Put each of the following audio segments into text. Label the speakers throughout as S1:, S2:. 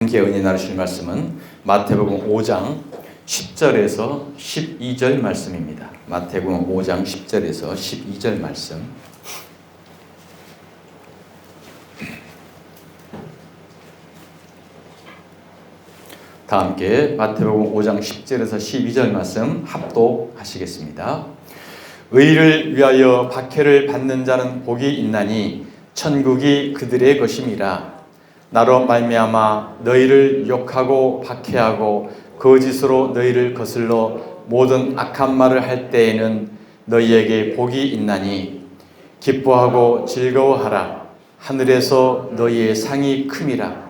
S1: 함께 은혜 나누실 말씀은 마태복음 5장 10절에서 12절 말씀입니다. 마태복음 5장 10절에서 12절 말씀. 다 함께 마태복음 5장 10절에서 12절 말씀 합독하시겠습니다. 의를 위하여 박해를 받는 자는 복이 있나니 천국이 그들의 것임이라. 나로 말미암아 너희를 욕하고 박해하고 거짓으로 너희를 거슬러 모든 악한 말을 할 때에는 너희에게 복이 있나니 기뻐하고 즐거워하라. 하늘에서 너희의 상이 큼이라.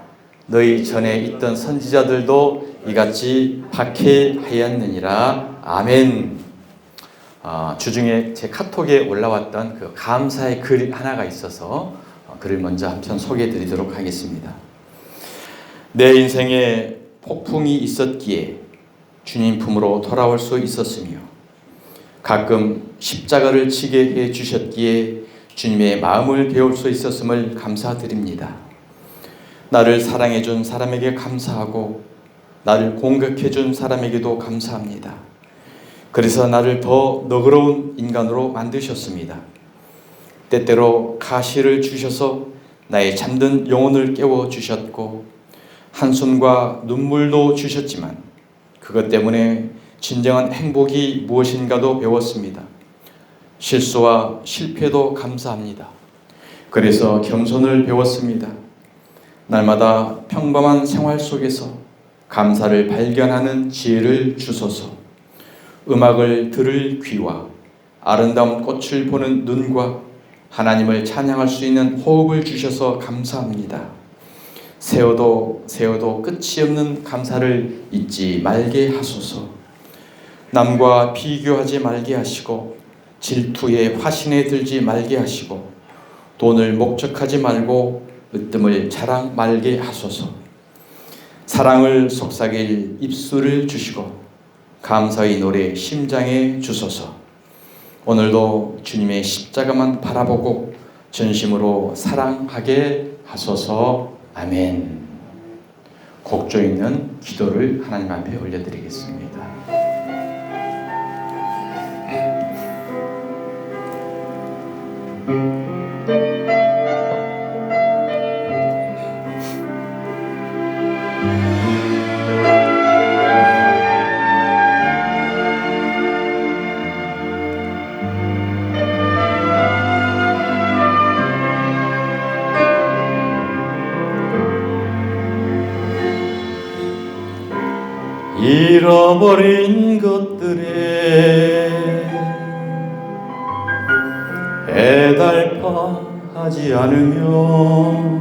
S1: 너희 전에 있던 선지자들도 이같이 박해하였느니라. 아멘. 주중에 제 카톡에 올라왔던 그 감사의 글 하나가 있어서 글을 먼저 한편 소개해 드리도록 하겠습니다. 내 인생에 폭풍이 있었기에 주님 품으로 돌아올 수 있었으며 가끔 십자가를 지게 해 주셨기에 주님의 마음을 배울 수 있었음을 감사드립니다. 나를 사랑해 준 사람에게 감사하고 나를 공격해 준 사람에게도 감사합니다. 그래서 나를 더 너그러운 인간으로 만드셨습니다. 때때로 가시를 주셔서 나의 잠든 영혼을 깨워주셨고 한숨과 눈물도 주셨지만 그것 때문에 진정한 행복이 무엇인가도 배웠습니다. 실수와 실패도 감사합니다. 그래서 겸손을 배웠습니다. 날마다 평범한 생활 속에서 감사를 발견하는 지혜를 주소서. 음악을 들을 귀와 아름다운 꽃을 보는 눈과 하나님을 찬양할 수 있는 호흡을 주셔서 감사합니다. 세워도 끝이 없는 감사를 잊지 말게 하소서. 남과 비교하지 말게 하시고 질투에 화신에 들지 말게 하시고 돈을 목적하지 말고 으뜸을 자랑 말게 하소서. 사랑을 속삭일 입술을 주시고 감사의 노래 심장에 주소서. 오늘도 주님의 십자가만 바라보고 전심으로 사랑하게 하소서. 아멘. 곡조 있는 기도를 하나님 앞에 올려드리겠습니다. 잃어버린 것들에 애달파하지 않으며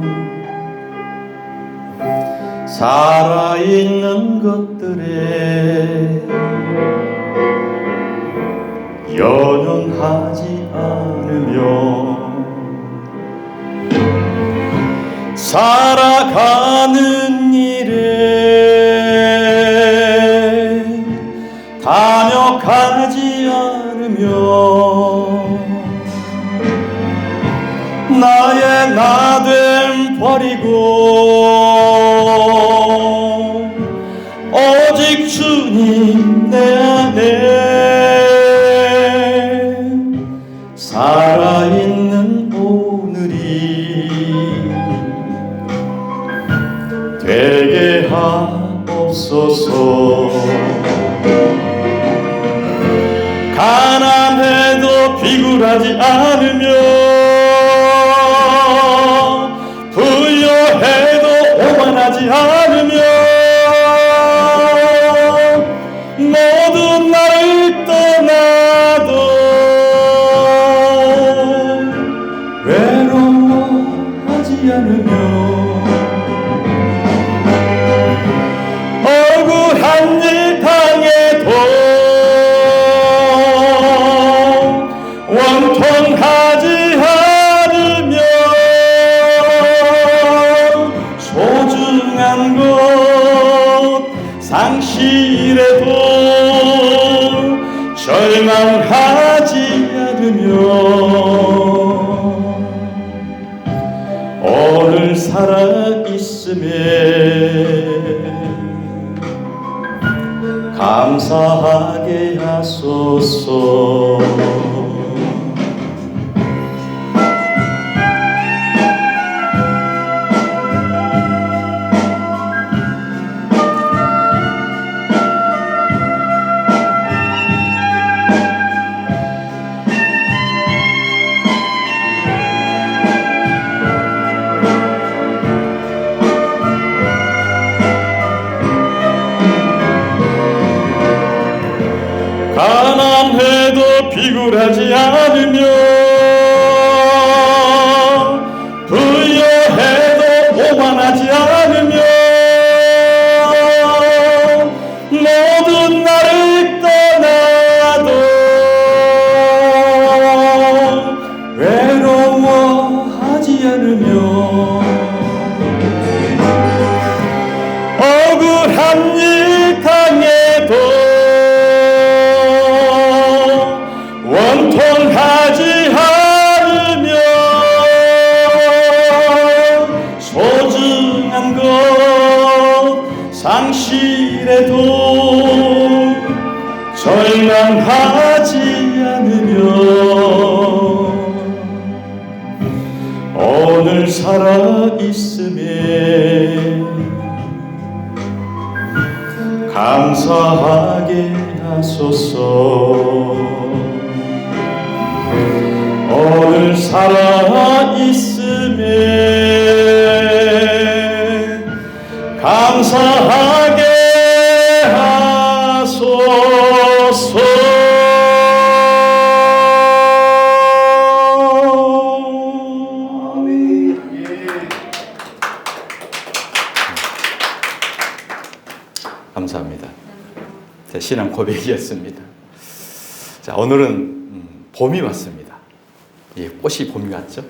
S1: 살아있는 것들에 연연하지 않으며 살아가는 일에 탐욕하지 않으며 나의 나됨 버리고 오직 주님 내 안에 살아있는 오늘이 되게 하옵소서. 가난해도 비굴하지 않으며 부유해도 오만하지 않으며 모든 나를 떠나도 외로워하지 않으며 억울한 일 당해도 원통하지 않으며 소중한 것 상실해도 절망하지 않으며 오늘 살아있음에 감사하게 하소서. 가난해도 비굴하지 않으며 부여해도 오만하지 않으며 모든 나를 떠나도 외로워하지 않으며 억울한 일 당해도 원통하지 않으며 소중한 것 상실해도 절망하지 않으며 오늘 살아있음에 감사하게 하소서. 오늘 살아있음에 감사하게 하소서. 감사합니다. 제 신앙 고백이었습니다. 자, 오늘은 봄이 왔습니다. 이 꽃이 봄이 왔죠.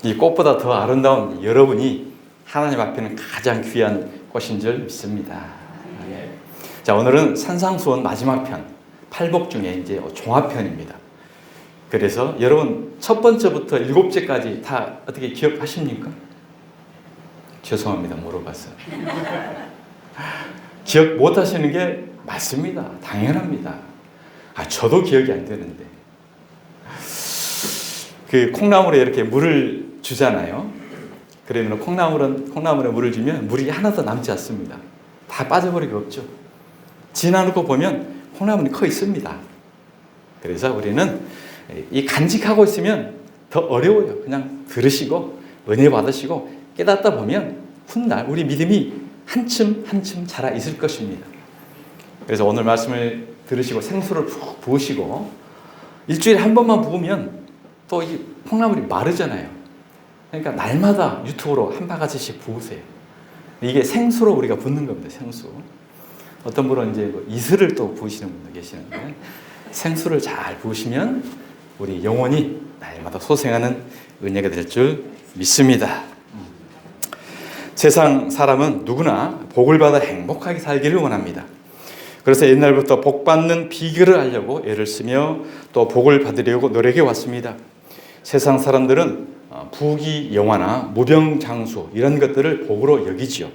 S1: 이 꽃보다 더 아름다운 여러분이 하나님 앞에는 가장 귀한 꽃인 줄 믿습니다. 자, 오늘은 산상수훈 마지막 편, 팔복 중에 이제 종합편입니다. 그래서 여러분 첫 번째부터 7제까지 다 어떻게 기억하십니까? 죄송합니다. 물어봤어요. 기억 못 하시는 게 맞습니다. 당연합니다. 저도 기억이 안 되는데. 그 콩나물에 이렇게 물을 주잖아요. 그러면 콩나물에 물을 주면 물이 하나도 남지 않습니다. 다 빠져버리고 없죠. 지나놓고 보면 콩나물이 커 있습니다. 그래서 우리는 이 간직하고 있으면 더 어려워요. 그냥 들으시고 은혜 받으시고 깨닫다 보면 훗날 우리 믿음이 한층 한층 자라 있을 것입니다. 그래서 오늘 말씀을 들으시고 생수를 푹 부으시고 일주일에 한 번만 부으면 또 이 콩나물이 마르잖아요. 그러니까 날마다 유튜브로 한 바가지씩 부으세요. 이게 생수로 우리가 붓는 겁니다. 생수. 어떤 분은 이제 이슬을 또 부으시는 분도 계시는데 생수를 잘 부으시면 우리 영혼이 날마다 소생하는 은혜가 될 줄 믿습니다. 세상 사람은 누구나 복을 받아 행복하게 살기를 원합니다. 그래서 옛날부터 복 받는 비결을 알려고 애를 쓰며 또 복을 받으려고 노력해 왔습니다. 세상 사람들은 부귀 영화나 무병장수 이런 것들을 복으로 여기지요.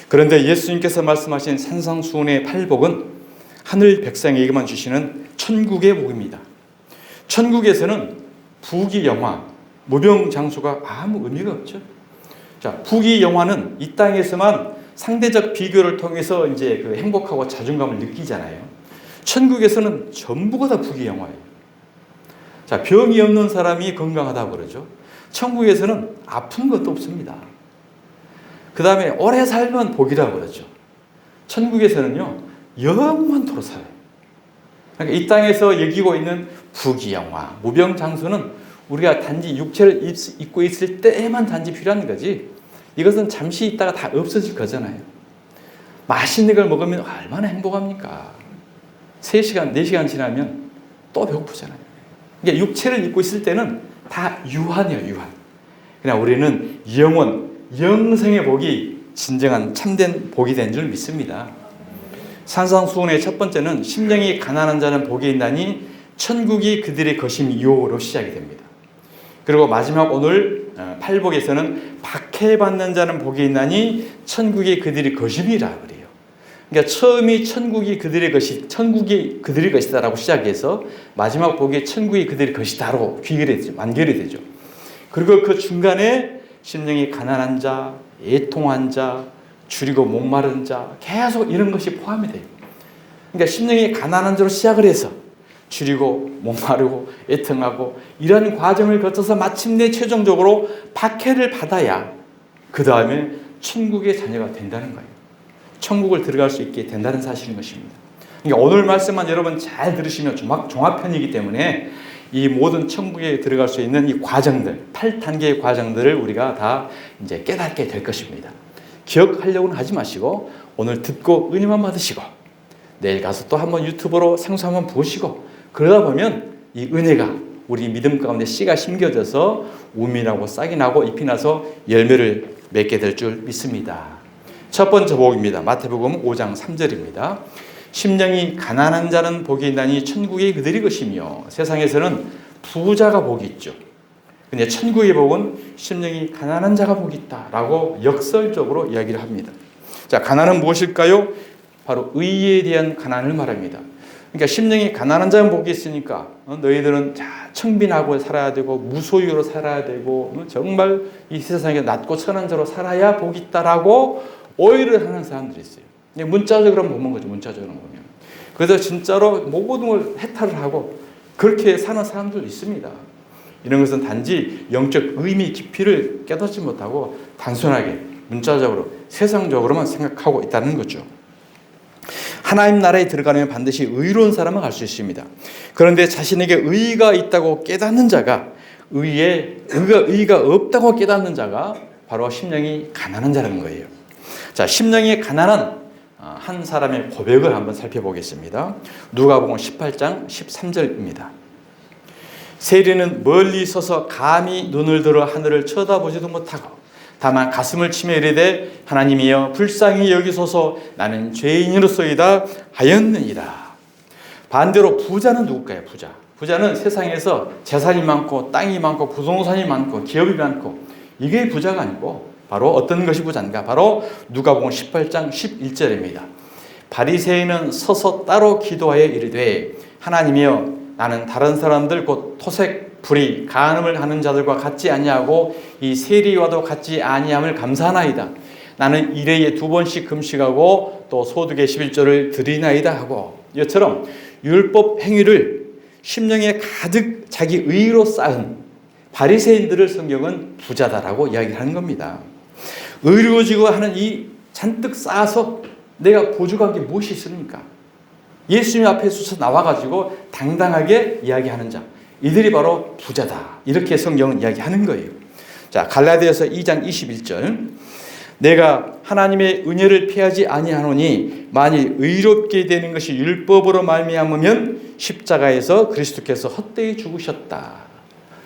S1: 그런데 예수님께서 말씀하신 산상수훈의 팔복은 하늘 백성에게만 주시는 천국의 복입니다. 천국에서는 부귀 영화, 무병장수가 아무 의미가 없죠. 자, 부귀 영화는 이 땅에서만 상대적 비교를 통해서 이제 그 행복하고 자존감을 느끼잖아요. 천국에서는 전부가 다 부귀 영화예요. 자, 병이 없는 사람이 건강하다고 그러죠. 천국에서는 아픈 것도 없습니다. 그 다음에 오래 살면 복이라고 그러죠. 천국에서는요, 영원토록 살아요. 그러니까 이 땅에서 여기고 있는 부귀영화, 무병장수는 우리가 단지 육체를 입고 있을 때에만 단지 필요한 거지, 이것은 잠시 있다가 다 없어질 거잖아요. 맛있는 걸 먹으면 얼마나 행복합니까? 3시간, 4시간 지나면 또 배고프잖아요. 그러니까 육체를 입고 있을 때는 다 유한이에요, 유한. 그냥 우리는 영원, 영생의 복이 진정한 참된 복이 된 줄 믿습니다. 산상수훈의 첫 번째는 심령이 가난한 자는 복이 있나니 천국이 그들의 것임이요로 시작이 됩니다. 그리고 마지막 오늘 팔복에서는 박해받는 자는 복이 있나니 천국이 그들의 것임이라 그래요. 그러니까 처음이 천국이 그들의 것이다라고 시작해서 마지막 복이 천국이 그들의 것이다로 완결이 되죠. 그리고 그 중간에 심령이 가난한 자, 애통한 자, 줄이고 목마른 자, 계속 이런 것이 포함이 돼요. 그러니까 심령이 가난한 자로 시작을 해서 줄이고 목마르고 애통하고 이런 과정을 거쳐서 마침내 최종적으로 박해를 받아야 그 다음에 천국의 자녀가 된다는 거예요. 천국을 들어갈 수 있게 된다는 사실인 것입니다. 그러니까 오늘 말씀만 여러분 잘 들으시면 종합편이기 때문에 이 모든 천국에 들어갈 수 있는 이 과정들, 8단계의 과정들을 우리가 다 이제 깨닫게 될 것입니다. 기억하려고는 하지 마시고 오늘 듣고 은혜만 받으시고 내일 가서 또 한번 유튜브로 생수 한번 보시고 그러다 보면 이 은혜가 우리 믿음 가운데 씨가 심겨져서 우미나고 싹이 나고 잎이 나서 열매를 맺게 될 줄 믿습니다. 첫 번째 복입니다. 마태복음 5장 3절입니다. 심령이 가난한 자는 복이 있나니 천국이 그들의 것이며 세상에서는 부자가 복이 있죠. 근데 천국의 복은 심령이 가난한 자가 복이 있다라고 역설적으로 이야기를 합니다. 자, 가난은 무엇일까요? 바로 의에 대한 가난을 말합니다. 그러니까 심령이 가난한 자는 복이 있으니까 너희들은 청빈하고 살아야 되고 무소유로 살아야 되고 정말 이 세상에 낮고 천한 자로 살아야 복이 있다라고 오해를 하는 사람들이 있어요. 문자적으로 보면 거죠. 문자적으로 보면. 그래서 진짜로 모든 걸 해탈을 하고 그렇게 사는 사람들 있습니다. 이런 것은 단지 영적 의미 깊이를 깨닫지 못하고 단순하게 문자적으로 세상적으로만 생각하고 있다는 거죠. 하나님 나라에 들어가려면 반드시 의로운 사람은 갈 수 있습니다. 그런데 자신에게 의가 있다고 깨닫는 자가 의가 없다고 깨닫는 자가 바로 심령이 가난한 자라는 거예요. 자, 심령이 가난한 한 사람의 고백을 한번 살펴보겠습니다. 누가복음 18장 13절입니다. 세리는 멀리 서서 감히 눈을 들어 하늘을 쳐다보지도 못하고 다만 가슴을 치며 이르되 하나님이여 불쌍히 여기소서 나는 죄인으로서이다 하였느니라. 반대로 부자는 누굴까요? 부자는 세상에서 재산이 많고 땅이 많고 부동산이 많고 기업이 많고 이게 부자가 아니고 바로 어떤 것이 부자인가? 바로 누가복음 18장 11절입니다. 바리새인은 서서 따로 기도하여 이르되 하나님이여 나는 다른 사람들 곧 토색, 불의, 간음을 하는 자들과 같지 아니하고 이 세리와도 같지 아니함을 감사하나이다. 나는 일회에 2번씩 금식하고 또 소득의 11조를 드리나이다 하고 이처럼 율법 행위를 심령에 가득 자기 의로 쌓은 바리새인들을 성경은 부자다라고 이야기하는 겁니다. 의로워지고 하는 이 잔뜩 쌓아서 내가 보조한 게 무엇이 있습니까? 예수님 앞에 서서 나와가지고 당당하게 이야기하는 자, 이들이 바로 부자다. 이렇게 성경은 이야기하는 거예요. 자, 갈라디아서 2장 21절. 내가 하나님의 은혜를 피하지 아니하노니 만일 의롭게 되는 것이 율법으로 말미암으면 십자가에서 그리스도께서 헛되이 죽으셨다.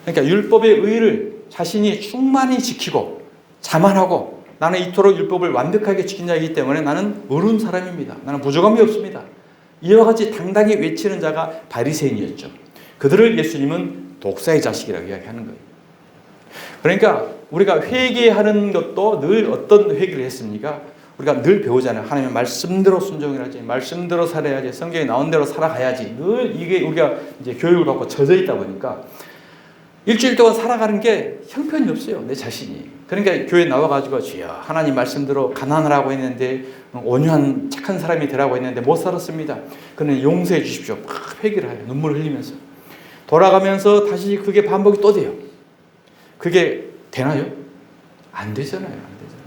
S1: 그러니까 율법의 의를 자신이 충만히 지키고 자만하고 나는 이토록 율법을 완벽하게 지킨 자이기 때문에 나는 의로운 사람입니다. 나는 부족함이 없습니다. 이와 같이 당당히 외치는 자가 바리새인이었죠. 그들을 예수님은 독사의 자식이라고 이야기하는 거예요. 그러니까 우리가 회개하는 것도 늘 어떤 회개를 했습니까? 우리가 늘 배우잖아요. 하나님의 말씀대로 순종해야지, 말씀대로 살아야지, 성경에 나온 대로 살아가야지. 늘 이게 우리가 이제 교육을 받고 젖어 있다 보니까 일주일 동안 살아가는 게 형편이 없어요. 내 자신이. 그러니까 교회 나와가지고 주여 하나님 말씀대로 가난하라고 했는데 온유한 착한 사람이 되라고 했는데 못 살았습니다. 그는 용서해 주십시오. 막 회개를 해요. 눈물을 흘리면서. 돌아가면서 다시 그게 반복이 또 돼요. 그게 되나요? 안 되잖아요. 안 되잖아요.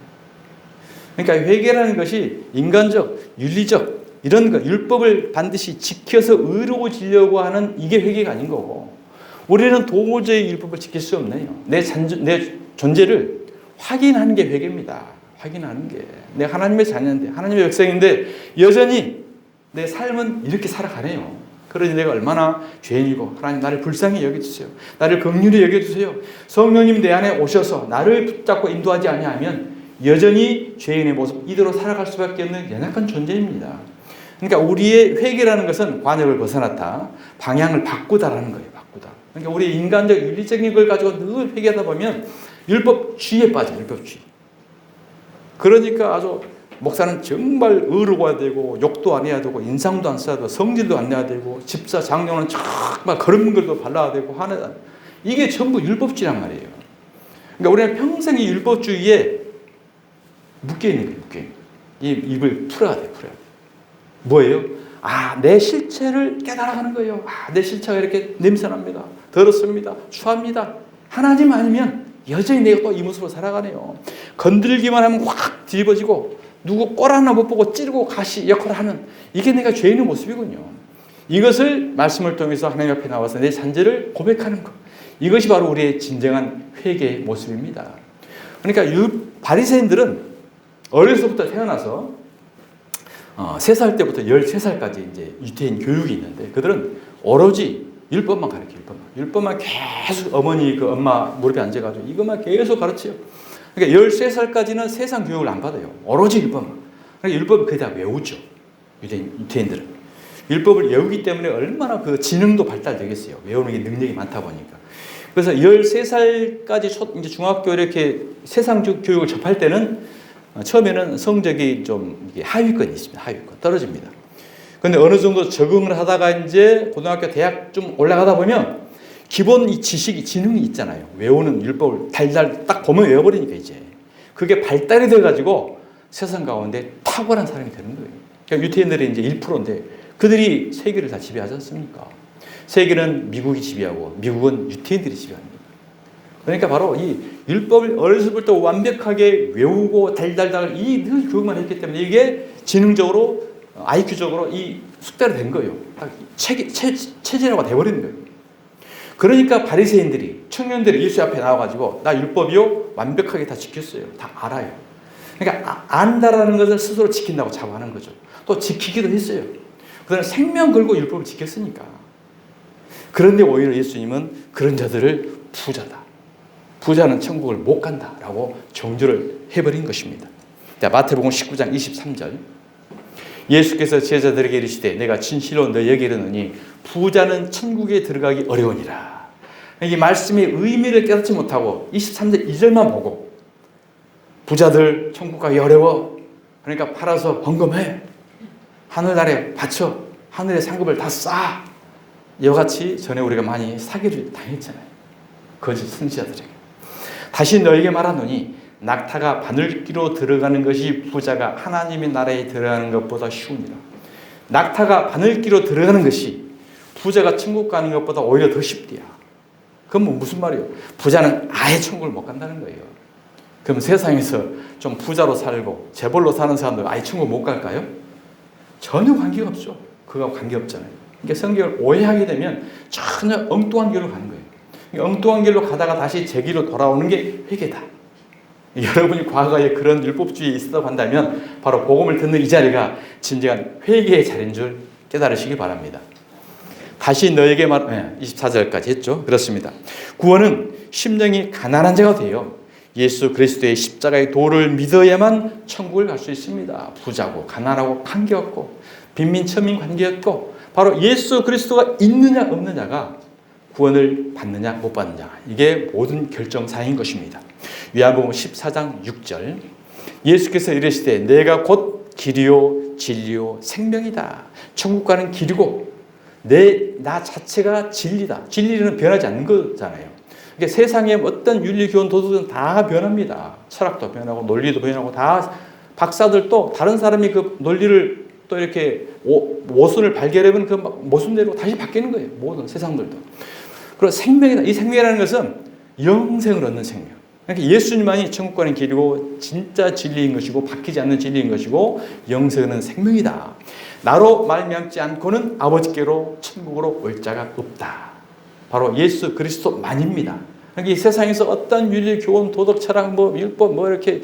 S1: 그러니까 회개라는 것이 인간적, 윤리적 이런 거 율법을 반드시 지켜서 의로워지려고 하는 이게 회개가 아닌 거고 우리는 도저히 율법을 지킬 수 없네요. 내 존재를 확인하는 게 회개입니다. 확인하는 게. 내가 하나님의 자녀인데 하나님의 백성인데 여전히 내 삶은 이렇게 살아가네요. 그러니 내가 얼마나 죄인이고 하나님 나를 불쌍히 여겨주세요. 나를 긍휼히 여겨주세요. 성령님 내 안에 오셔서 나를 붙잡고 인도하지 아니하면 여전히 죄인의 모습 이대로 살아갈 수밖에 없는 연약한 존재입니다. 그러니까 우리의 회개라는 것은 관역을 벗어났다. 방향을 바꾸다라는 거예요. 바꾸다. 그러니까 우리 인간적 윤리적인 걸 가지고 늘 회개하다 보면 율법주의에 빠져요. 율법주의. 그러니까 아주 목사는 정말 의로워야 되고 욕도 안 해야 되고 인상도 안 써야 되고 성질도 안 내야 되고 집사 장로는 정말 거름은 걸도 발라야 되고 하는 이게 전부 율법주의란 말이에요. 그러니까 우리는 평생 이 율법주의에 묶여 있는 거예요. 묶여 있는 거예요. 이 입을 풀어야 돼, 풀어야 돼. 뭐예요? 내 실체를 깨달아가는 거예요. 내 실체가 이렇게 냄새납니다. 더럽습니다. 추합니다. 하나님 아니면 여전히 내가 또 이 모습으로 살아가네요. 건들기만 하면 확 뒤집어지고 누구 꼴 하나 못 보고 찌르고 가시 역할을 하는 이게 내가 죄인의 모습이군요. 이것을 말씀을 통해서 하나님 앞에 나와서 내 잔재를 고백하는 것. 이것이 바로 우리의 진정한 회개의 모습입니다. 그러니까 바리새인들은 어려서부터 태어나서 3살 때부터 13살까지 이제 유태인 교육이 있는데 그들은 오로지 율법만 가르쳐요. 율법만 계속 어머니 그 엄마 무릎에 앉아가지고 이것만 계속 가르쳐요. 그러니까 13살까지는 세상 교육을 안 받아요. 오로지 율법만. 그러니까 율법을 거의 다 외우죠. 유태인들은. 율법을 외우기 때문에 얼마나 그 지능도 발달되겠어요. 외우는 게 능력이 많다 보니까. 그래서 13살까지 이제 중학교 이렇게 세상 교육을 접할 때는 처음에는 성적이 좀 하위권이 있습니다. 하위권. 떨어집니다. 근데 어느 정도 적응을 하다가 이제 고등학교, 대학 좀 올라가다 보면 기본 이 지식이, 지능이 있잖아요. 외우는 율법을 달달 딱 보면 외워버리니까 이제. 그게 발달이 돼가지고 세상 가운데 탁월한 사람이 되는 거예요. 그러니까 유태인들이 이제 1%인데 그들이 세계를 다 지배하지 않습니까? 세계는 미국이 지배하고 미국은 유태인들이 지배합니다. 그러니까 바로 이 율법을 어려서부터 완벽하게 외우고 달달달 늘 교육만 했기 때문에 이게 지능적으로 IQ적으로 이 숙달이 된 거예요. 딱 체질화가 돼버리는 거예요. 그러니까 바리새인들이 청년들이 예수 앞에 나와가지고 나 율법이요 완벽하게 다 지켰어요. 다 알아요. 그러니까 안다라는 것을 스스로 지킨다고 자부하는 거죠. 또 지키기도 했어요. 그들은 생명 걸고 율법을 지켰으니까. 그런데 오히려 예수님은 그런 자들을 부자다. 부자는 천국을 못 간다라고 정죄를 해버린 것입니다. 자, 마태복음 19장 23절. 예수께서 제자들에게 이르시되 내가 진실로 너희에게 이르노니 부자는 천국에 들어가기 어려우니라. 이 말씀의 의미를 깨닫지 못하고 23절 2절만 보고 부자들 천국 가기 어려워. 그러니까 팔아서 헌금해. 하늘나라에 바쳐. 하늘의 상급을 다 쌓아. 이와 같이 전에 우리가 많이 사기를 당했잖아요. 거짓 선지자들에게. 다시 너에게 말하노니 낙타가 바늘기로 들어가는 것이 부자가 하나님의 나라에 들어가는 것보다 쉬우니라. 낙타가 바늘기로 들어가는 것이 부자가 천국 가는 것보다 오히려 더 쉽대요. 그건 뭐 무슨 말이에요? 부자는 아예 천국을 못 간다는 거예요. 그럼 세상에서 좀 부자로 살고 재벌로 사는 사람들 아예 천국 못 갈까요? 전혀 관계가 없죠. 그거하고 관계없잖아요. 그러니까 성경을 오해하게 되면 전혀 엉뚱한 길로 가는 거예요. 엉뚱한 길로 가다가 다시 제 길로 돌아오는 게 회개다. 여러분이 과거에 그런 율법주의에 있었다고 한다면 바로 복음을 듣는 이 자리가 진정한 회개의 자리인 줄 깨달으시기 바랍니다. 다시 너에게 24절까지 했죠. 그렇습니다. 구원은 심령이 가난한 자가 되어 예수 그리스도의 십자가의 도를 믿어야만 천국을 갈 수 있습니다. 부자고 가난하고 관계없고 빈민 천민 관계없고 바로 예수 그리스도가 있느냐 없느냐가 구원을 받느냐 못 받느냐 이게 모든 결정사인 것입니다. 요한복음 14장 6절 예수께서 이르시되 내가 곧 길이요 진리요 생명이다. 천국 가는 길이고 나 자체가 진리다. 진리는 변하지 않는 거잖아요. 그러니까 세상의 어떤 윤리, 교훈, 도덕은 다 변합니다. 철학도 변하고 논리도 변하고 다 박사들도 다른 사람이 그 논리를 또 이렇게 모순을 발견하면 그 모순대로 다시 바뀌는 거예요. 모든 세상들도. 그리고 생명이다. 이 생명이라는 것은 영생을 얻는 생명. 그러니까 예수님만이 천국 가는 길이고 진짜 진리인 것이고 바뀌지 않는 진리인 것이고 영생은 생명이다. 나로 말미암지 않고는 아버지께로 천국으로 올 자가 없다. 바로 예수 그리스도만입니다. 그러니까 이 세상에서 어떤 윤리, 교훈, 도덕, 철학, 율법, 이렇게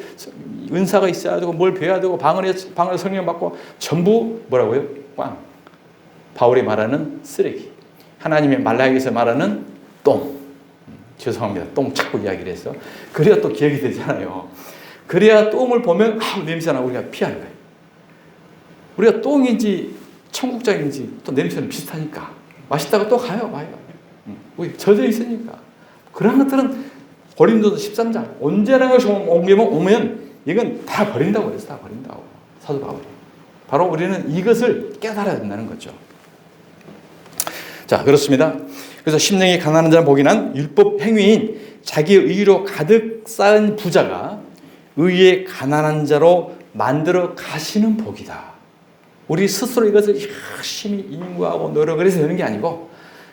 S1: 은사가 있어야 되고 뭘 배워야 되고 방언에 성령 받고 전부 뭐라고요? 꽝. 바울이 말하는 쓰레기. 하나님의 말라기에서 말하는 똥. 죄송합니다. 똥 자꾸 이야기를 해서. 그래야 또 기억이 되잖아요. 그래야 똥을 보면 냄새나 우리가 피하는 거예요. 우리가 똥인지 청국장인지 또 냄새는 비슷하니까 맛있다가 또 와요. 우리 젖어 있으니까. 그런 것들은 고린도서 13장 언제나 것이 오면 이건 다 버린다고 그랬어. 다 버린다고. 사도 바울이. 바로 우리는 이것을 깨달아야 된다는 거죠. 자, 그렇습니다. 그래서 심령이 가난한 자는 복이 난 율법 행위인 자기의 의로 가득 쌓은 부자가 의의 가난한 자로 만들어 가시는 복이다. 우리 스스로 이것을 열심히 인구하고 노력을 해서 되는 게 아니고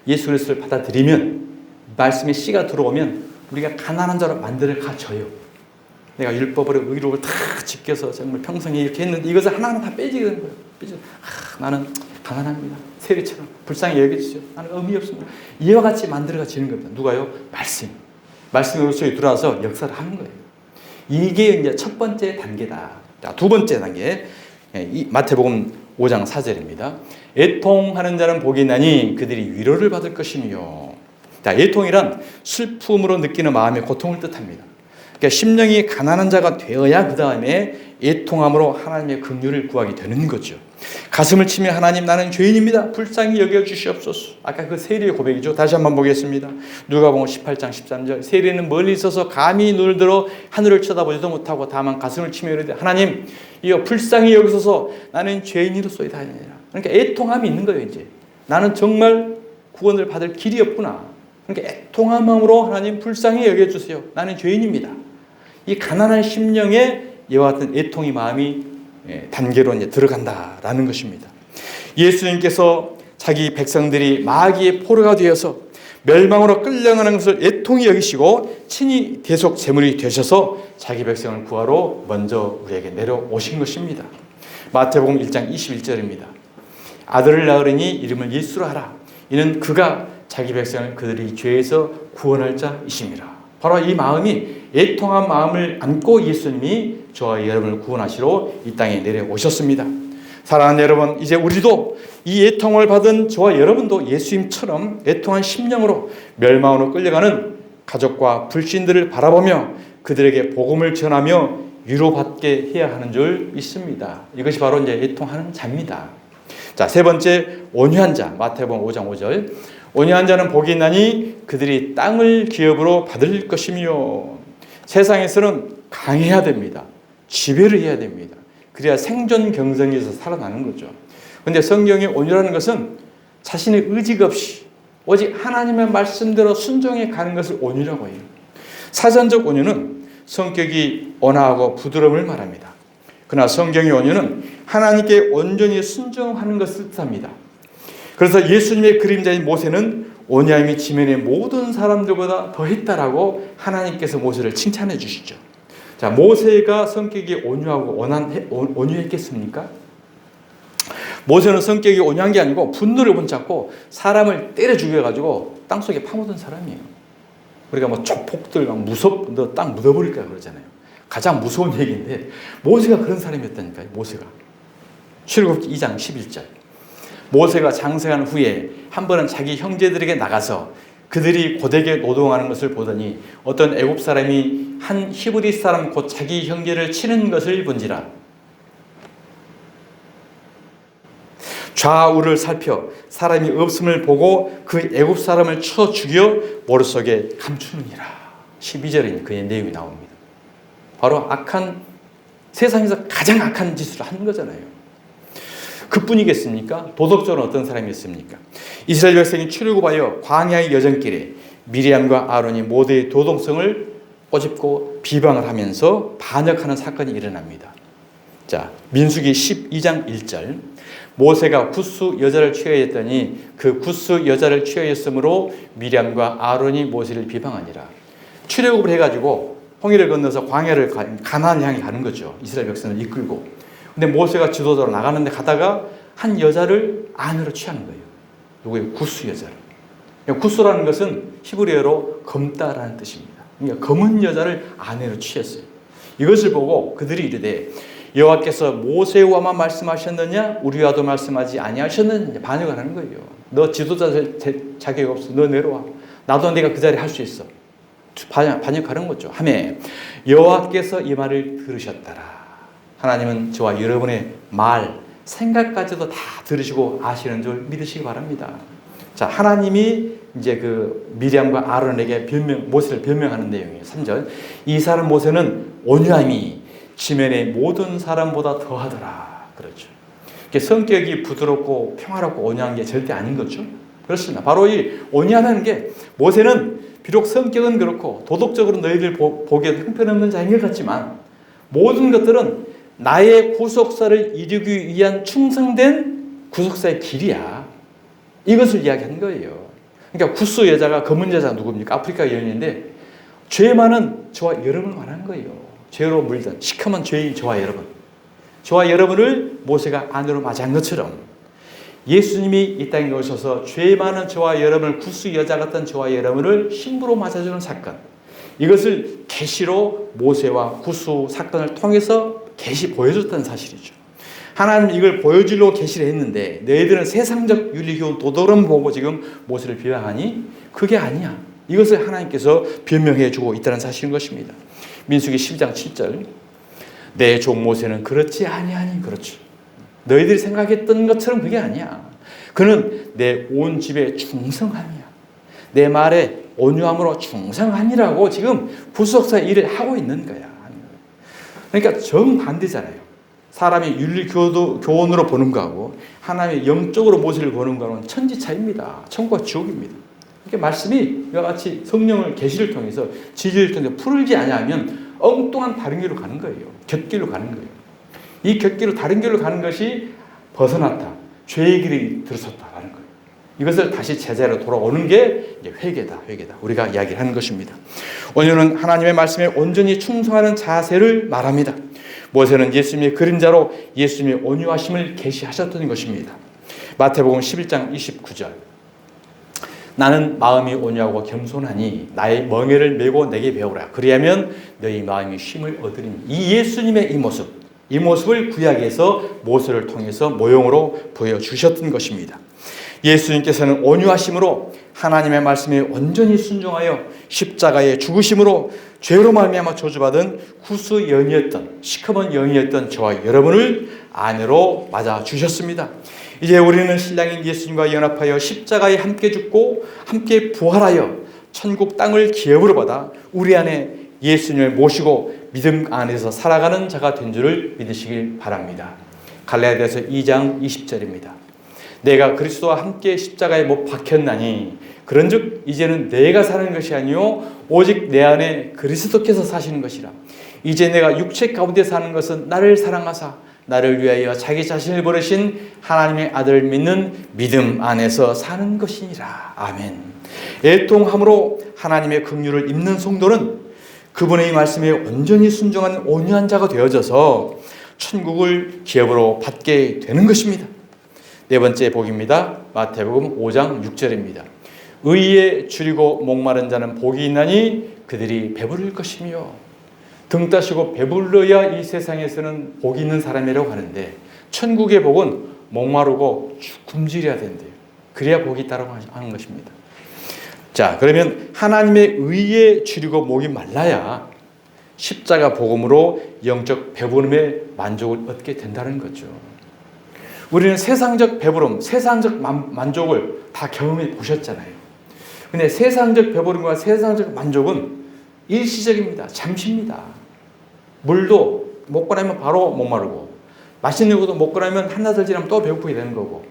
S1: 예수 그리스도를 받아들이면 말씀의 씨가 들어오면 우리가 가난한 자로 만들어 가져요. 내가 율법으로 의로를 다 지켜서 정말 평생에 이렇게 했는데 이것을 하나하나 다 빼지게 되는 거예요. 나는 가난합니다. 세리처럼 불쌍히 여겨주세요. 나는 의미 없습니다. 이와 같이 만들어지는 겁니다. 누가요? 말씀. 말씀이 우리 속에 들어와서 역사를 하는 거예요. 이게 이제 첫 번째 단계다. 자, 두 번째 단계. 이 마태복음 5장 4절입니다. 애통하는 자는 복이 나니 그들이 위로를 받을 것이며. 자, 애통이란 슬픔으로 느끼는 마음의 고통을 뜻합니다. 그러니까 심령이 가난한 자가 되어야 그 다음에 애통함으로 하나님의 긍휼을 구하게 되는 거죠. 가슴을 치며 하나님 나는 죄인입니다. 불쌍히 여겨주시옵소서. 아까 그 세리의 고백이죠. 다시 한번 보겠습니다. 누가복음 18장 13절. 세리는 멀리 있어서 감히 눈을 들어 하늘을 쳐다보지도 못하고 다만 가슴을 치며 이르되 하나님 이여 불쌍히 여기소서 나는 죄인이로소이다. 그러니까 애통함이 있는 거예요. 이제 나는 정말 구원을 받을 길이 없구나. 그러니까 애통한 마음으로 하나님 불쌍히 여겨주세요. 나는 죄인입니다. 이 가난한 심령에 이와 같은 애통의 마음이 단계로 이제 들어간다라는 것입니다. 예수님께서 자기 백성들이 마귀의 포로가 되어서 멸망으로 끌려가는 것을 애통히 여기시고 친히 대속 제물이 되셔서 자기 백성을 구하러 먼저 우리에게 내려오신 것입니다. 마태복음 1장 21절입니다. 아들을 낳으리니 이름을 예수라 하라. 이는 그가 자기 백성을 그들의 죄에서 구원할 자이심이라. 바로 이 마음이 애통한 마음을 안고 예수님이 저와 여러분을 구원하시러 이 땅에 내려오셨습니다. 사랑하는 여러분, 이제 우리도 이 애통을 받은 저와 여러분도 예수님처럼 애통한 심령으로 멸망으로 끌려가는 가족과 불신들을 바라보며 그들에게 복음을 전하며 위로받게 해야 하는 줄 믿습니다. 이것이 바로 이제 애통하는 자입니다. 자, 세 번째, 온유한 자. 마태복음 5장 5절. 온유한 자는 복이 있나니 그들이 땅을 기업으로 받을 것이며. 세상에서는 강해야 됩니다. 지배를 해야 됩니다. 그래야 생존 경쟁에서 살아나는 거죠. 그런데 성경의 온유라는 것은 자신의 의지가 없이 오직 하나님의 말씀대로 순종해 가는 것을 온유라고 해요. 사전적 온유는 성격이 온화하고 부드러움을 말합니다. 그러나 성경의 온유는 하나님께 온전히 순종하는 것을 뜻합니다. 그래서 예수님의 그림자인 모세는 온유함이 지면의 모든 사람들보다 더했다라고 하나님께서 모세를 칭찬해 주시죠. 자, 모세가 성격이 온유하고 온유했겠습니까? 모세는 성격이 온유한 게 아니고 분노를 붙잡고 사람을 때려 죽여가지고 땅속에 파묻은 사람이에요. 우리가 뭐 조폭들 너 땅 묻어버릴 거야 그러잖아요. 가장 무서운 얘기인데 모세가 그런 사람이었다니까요. 모세가. 출애굽기 2장 11절. 모세가 장성한 후에 한 번은 자기 형제들에게 나가서 그들이 고되게 노동하는 것을 보더니 어떤 애굽 사람이 한 히브리 사람 곧 자기 형제를 치는 것을 본지라 좌우를 살펴 사람이 없음을 보고 그 애굽 사람을 쳐 죽여 머릿속에 감추느니라. 12절에 그의 내용이 나옵니다. 바로 악한 세상에서 가장 악한 짓을 한 거잖아요. 그뿐이겠습니까? 도덕적으로 어떤 사람이었습니까? 이스라엘 백성이 출애굽하여 광야의 여정길에 미리암과 아론이 모세의 도덕성을 꼬집고 비방을 하면서 반역하는 사건이 일어납니다. 자, 민수기 12장 1절. 모세가 굿수 여자를 취하였더니 그 굿수 여자를 취하였으므로 미리암과 아론이 모세를 비방하니라. 출애굽을 해가지고 홍해를 건너서 광야를 가나안을 향해 가는 거죠. 이스라엘 백성을 이끌고. 근데 모세가 지도자로 나가는데 가다가 한 여자를 아내로 취한 거예요. 누구예요? 굿수 여자를. 굿수라는 것은 히브리어로 검다라는 뜻입니다. 그러니까 검은 여자를 아내로 취했어요. 이것을 보고 그들이 이르되 여호와께서 모세와만 말씀하셨느냐 우리와도 말씀하지 아니하셨느냐 반역을 하는 거예요. 너 지도자 자격 없어. 너 내려와. 나도 내가 그 자리에 할 수 있어. 반역하는 거죠. 하매 여호와께서 이 말을 들으셨더라. 하나님은 저와 여러분의 말, 생각까지도 다 들으시고 아시는 줄 믿으시기 바랍니다. 자, 하나님이 이제 그 미리암과 아론에게 모세를 변명하는 내용이에요. 3절. 이 사람 모세는 온유함이 지면의 모든 사람보다 더하더라. 그렇죠. 성격이 부드럽고 평화롭고 온유한 게 절대 아닌 거죠. 그렇습니다. 바로 이 온유하다는 게 모세는 비록 성격은 그렇고 도덕적으로 너희들 보기에 형편없는 자인 것 같지만 모든 것들은 나의 구속사를 이루기 위한 충성된 구속사의 길이야. 이것을 이야기한 거예요. 그러니까 구스 여자가 검은 여자가 누굽니까? 아프리카 여인인데 죄 많은 저와 여러분을 말하는 거예요. 죄로 물든 시커먼 죄인 저와 여러분. 저와 여러분을 모세가 안으로 맞이한 것처럼 예수님이 이 땅에 오셔서 죄 많은 저와 여러분을 구스 여자 같은 저와 여러분을 신부로 맞아주는 사건. 이것을 계시로 모세와 구스 사건을 통해서 계시 보여줬다는 사실이죠. 하나님 이걸 보여주려고 계시를 했는데 너희들은 세상적 윤리교훈 도덕론 보고 지금 모세를 비방하니 그게 아니야. 이것을 하나님께서 변명해 주고 있다는 사실인 것입니다. 민수기 12장 7절 내 종 모세는 그렇지 아니하니 그렇죠. 너희들이 생각했던 것처럼 그게 아니야. 그는 내 온 집에 충성함이야. 내 말에 온유함으로 충성함이라고 지금 구속사 일을 하고 있는 거야. 그러니까 정반대잖아요. 사람이 윤리교훈으로 보는 거하고 하나님의 영적으로 모세를 보는 거는 천지 차이입니다. 천국과 지옥입니다. 이렇게 말씀이 이와 같이 성령을 계시를 통해서 진리를 통해서 풀지 않으면 엉뚱한 다른 길로 가는 거예요. 곁길로 가는 거예요. 이 곁길로 다른 길로 가는 것이 벗어났다. 죄의 길이 들어섰다라는 거예요. 이것을 다시 제자로 돌아오는 게 이제 회개다. 우리가 이야기를 하는 것입니다. 오늘은 하나님의 말씀에 온전히 충성하는 자세를 말합니다. 모세는 예수님의 그림자로 예수님의 온유하심을 계시하셨던 것입니다. 마태복음 11장 29절 나는 마음이 온유하고 겸손하니 나의 멍에를 메고 내게 배우라. 그리하면 너희 마음이 쉼을 얻으리니. 이 예수님의 이 모습을 구약에서 모세를 통해서 모형으로 보여주셨던 것입니다. 예수님께서는 온유하심으로 하나님의 말씀에 온전히 순종하여 십자가의 죽으심으로 죄로 말미암아 저주받은 구스 영이었던 시커먼 영이었던 저와 여러분을 아내로 맞아 주셨습니다. 이제 우리는 신랑인 예수님과 연합하여 십자가에 함께 죽고 함께 부활하여 천국 땅을 기업으로 받아 우리 안에 예수님을 모시고 믿음 안에서 살아가는 자가 된 줄을 믿으시길 바랍니다. 갈라디아서 2장 20절입니다. 내가 그리스도와 함께 십자가에 못 박혔나니 그런즉 이제는 내가 사는 것이 아니요 오직 내 안에 그리스도께서 사시는 것이라. 이제 내가 육체 가운데 사는 것은 나를 사랑하사 나를 위하여 자기 자신을 버리신 하나님의 아들을 믿는 믿음 안에서 사는 것이니라. 아멘. 애통함으로 하나님의 긍휼을 입는 성도는 그분의 말씀에 온전히 순종하는 온유한 자가 되어져서 천국을 기업으로 받게 되는 것입니다. 네 번째 복입니다. 마태복음 5장 6절입니다. 의에 줄이고 목마른 자는 복이 있나니 그들이 배부를 것이며. 등 따시고 배불러야 이 세상에서는 복이 있는 사람이라고 하는데 천국의 복은 목마르고 굶주려야 된대요. 그래야 복이 있다고 하는 것입니다. 자, 그러면 하나님의 의에 줄이고 목이 말라야 십자가 복음으로 영적 배부름의 만족을 얻게 된다는 거죠. 우리는 세상적 배부름, 세상적 만족을 다 경험해 보셨잖아요. 근데 세상적 배부름과 세상적 만족은 일시적입니다. 잠시입니다. 물도 먹고 나면 바로 목마르고 맛있는 것도 먹고 나면 한나절 지나면 또 배고프게 되는 거고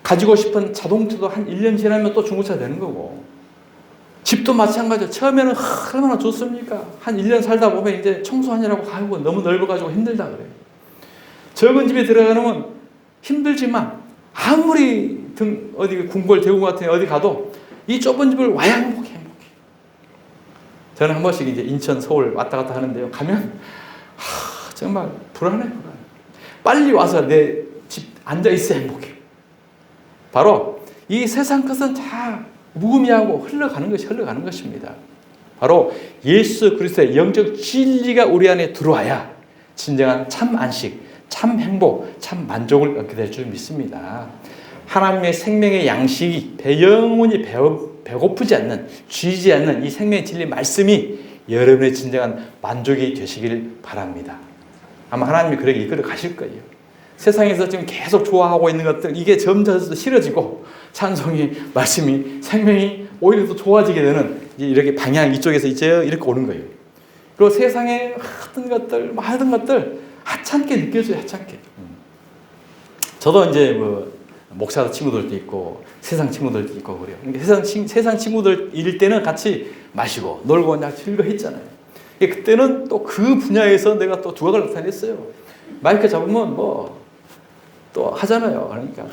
S1: 가지고 싶은 자동차도 한 1년 지나면 또 중고차 되는 거고 집도 마찬가지죠. 처음에는 얼마나 좋습니까? 한 1년 살다 보면 이제 청소하느라고 가고 너무 넓어가지고 힘들다 그래요. 적은 집에 들어가면 힘들지만 아무리 어디 궁궐 대구 같은 어디 가도 이 좁은 집을 와야 행복해. 저는 한 번씩 이제 인천, 서울 왔다 갔다 하는데요. 가면 정말 불안해. 빨리 와서 내 집 앉아 있어야 행복해. 바로 이 세상 것은 다 무의미하고 흘러가는 것입니다. 바로 예수 그리스도의 영적 진리가 우리 안에 들어와야 진정한 참 안식, 참 행복, 참 만족을 얻게 될 줄 믿습니다. 하나님의 생명의 양식이 영원히 배고프지 않는, 쥐지 않는 이 생명의 진리 말씀이 여러분의 진정한 만족이 되시길 바랍니다. 아마 하나님이 그렇게 이끌어 가실 거예요. 세상에서 지금 계속 좋아하고 있는 것들 이게 점점 싫어지고 찬송이, 말씀이, 생명이 오히려 더 좋아지게 되는 이렇게 방향 이쪽에서 이제 이렇게 오는 거예요. 그리고 세상에 하던 것들 하찮게 느껴져요, 하찮게. 저도 이제 뭐 목사 친구들도 있고 세상 친구들도 있고 그래요. 그러니까 세상 친구들일 때는 같이 마시고 놀고 그냥 즐거워했잖아요. 그때는 또 그 분야에서 내가 또 두각을 나타냈어요. 마이크 잡으면 뭐 또 하잖아요. 그러니까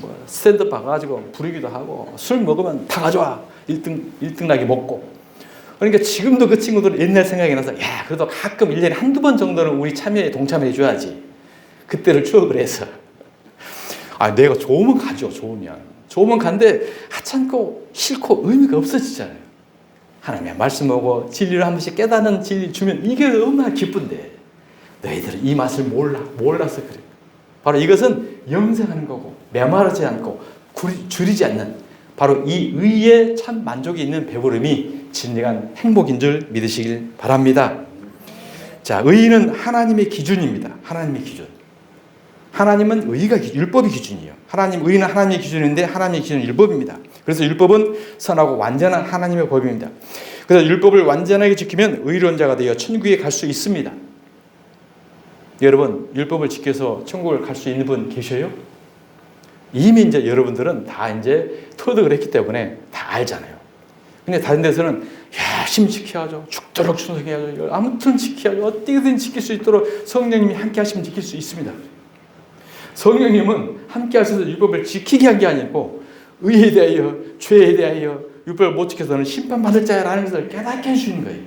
S1: 뭐 스탠드 봐가지고 부르기도 하고 술 먹으면 다 가져와 1등 나게 먹고. 그러니까 지금도 그 친구들 옛날 생각이 나서 야 그래도 가끔 1년에 한두 번 정도는 우리 참여에 동참해 줘야지. 그때를 추억을 해서 내가 좋으면 가죠. 좋으면 간데 하찮고 싫고 의미가 없어지잖아요. 하나님의 말씀하고 진리를 한 번씩 깨닫는 진리 주면 이게 얼마나 기쁜데 너희들은 이 맛을 몰라서 그래. 바로 이것은 영생하는 거고 메마르지 않고 줄이지 않는 바로 이 의에 참 만족이 있는 배부름이 진정한 행복인 줄 믿으시길 바랍니다. 자, 의는 하나님의 기준입니다. 하나님의 기준. 하나님은 율법이 기준이에요. 의는 하나님의 기준인데 하나님의 기준은 율법입니다. 그래서 율법은 선하고 완전한 하나님의 법입니다. 그래서 율법을 완전하게 지키면 의로운 자가 되어 천국에 갈 수 있습니다. 여러분, 율법을 지켜서 천국을 갈 수 있는 분 계셔요? 이미 이제 여러분들은 다 이제 터득을 했기 때문에 다 알잖아요. 근데 다른 데서는 열심히 지켜야죠. 죽도록 충성해야죠. 아무튼 지켜야죠. 어떻게든 지킬 수 있도록 성령님이 함께 하시면 지킬 수 있습니다. 성령님은 함께 하셔서 율법을 지키게 한 게 아니고 의에 대하여 죄에 대하여 율법을 못 지켜서는 심판받을 자라는 것을 깨닫게 해주는 거예요.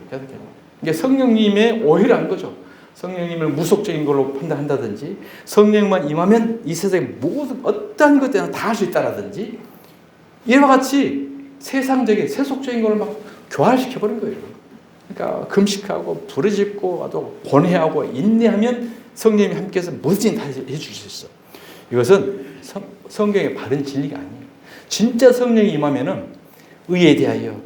S1: 이게 성령님의 오해를 한 거죠. 성령님을 무속적인 걸로 판단한다든지 성령만 임하면 이 세상의 모든 어떠한 것들은 다 할 수 있다라든지 이와 같이 세상적인 세속적인 걸로 막 교활시켜버린 거예요. 그러니까 금식하고 부르짖고 또 권해하고 인내하면 성령님이 함께해서 뭐든지 다 해줄 수 있어. 이것은 성경의 바른 진리가 아니에요. 진짜 성령이 임하면은 의에 대하여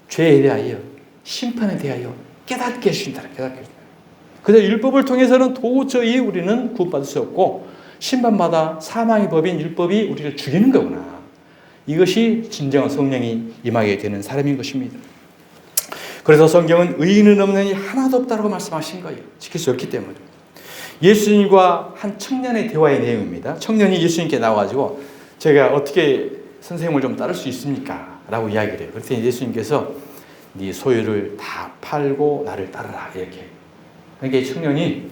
S1: 죄에 대하여 심판에 대하여 깨닫게 해주신다. 그래서 율법을 통해서는 도저히 우리는 구원받을 수 없고 심판마다 사망의 법인 율법이 우리를 죽이는 거구나. 이것이 진정한 성령이 임하게 되는 사람인 것입니다. 그래서 성경은 의인은 없는 이 하나도 없다고 말씀하신 거예요. 지킬 수 없기 때문에. 예수님과 한 청년의 대화의 내용입니다. 청년이 예수님께 나와가지고 제가 어떻게 선생님을 좀 따를 수 있습니까? 라고 이야기를 해요. 그랬더니 예수님께서 네 소유를 다 팔고 나를 따르라 이렇게. 그러니까 이 청년이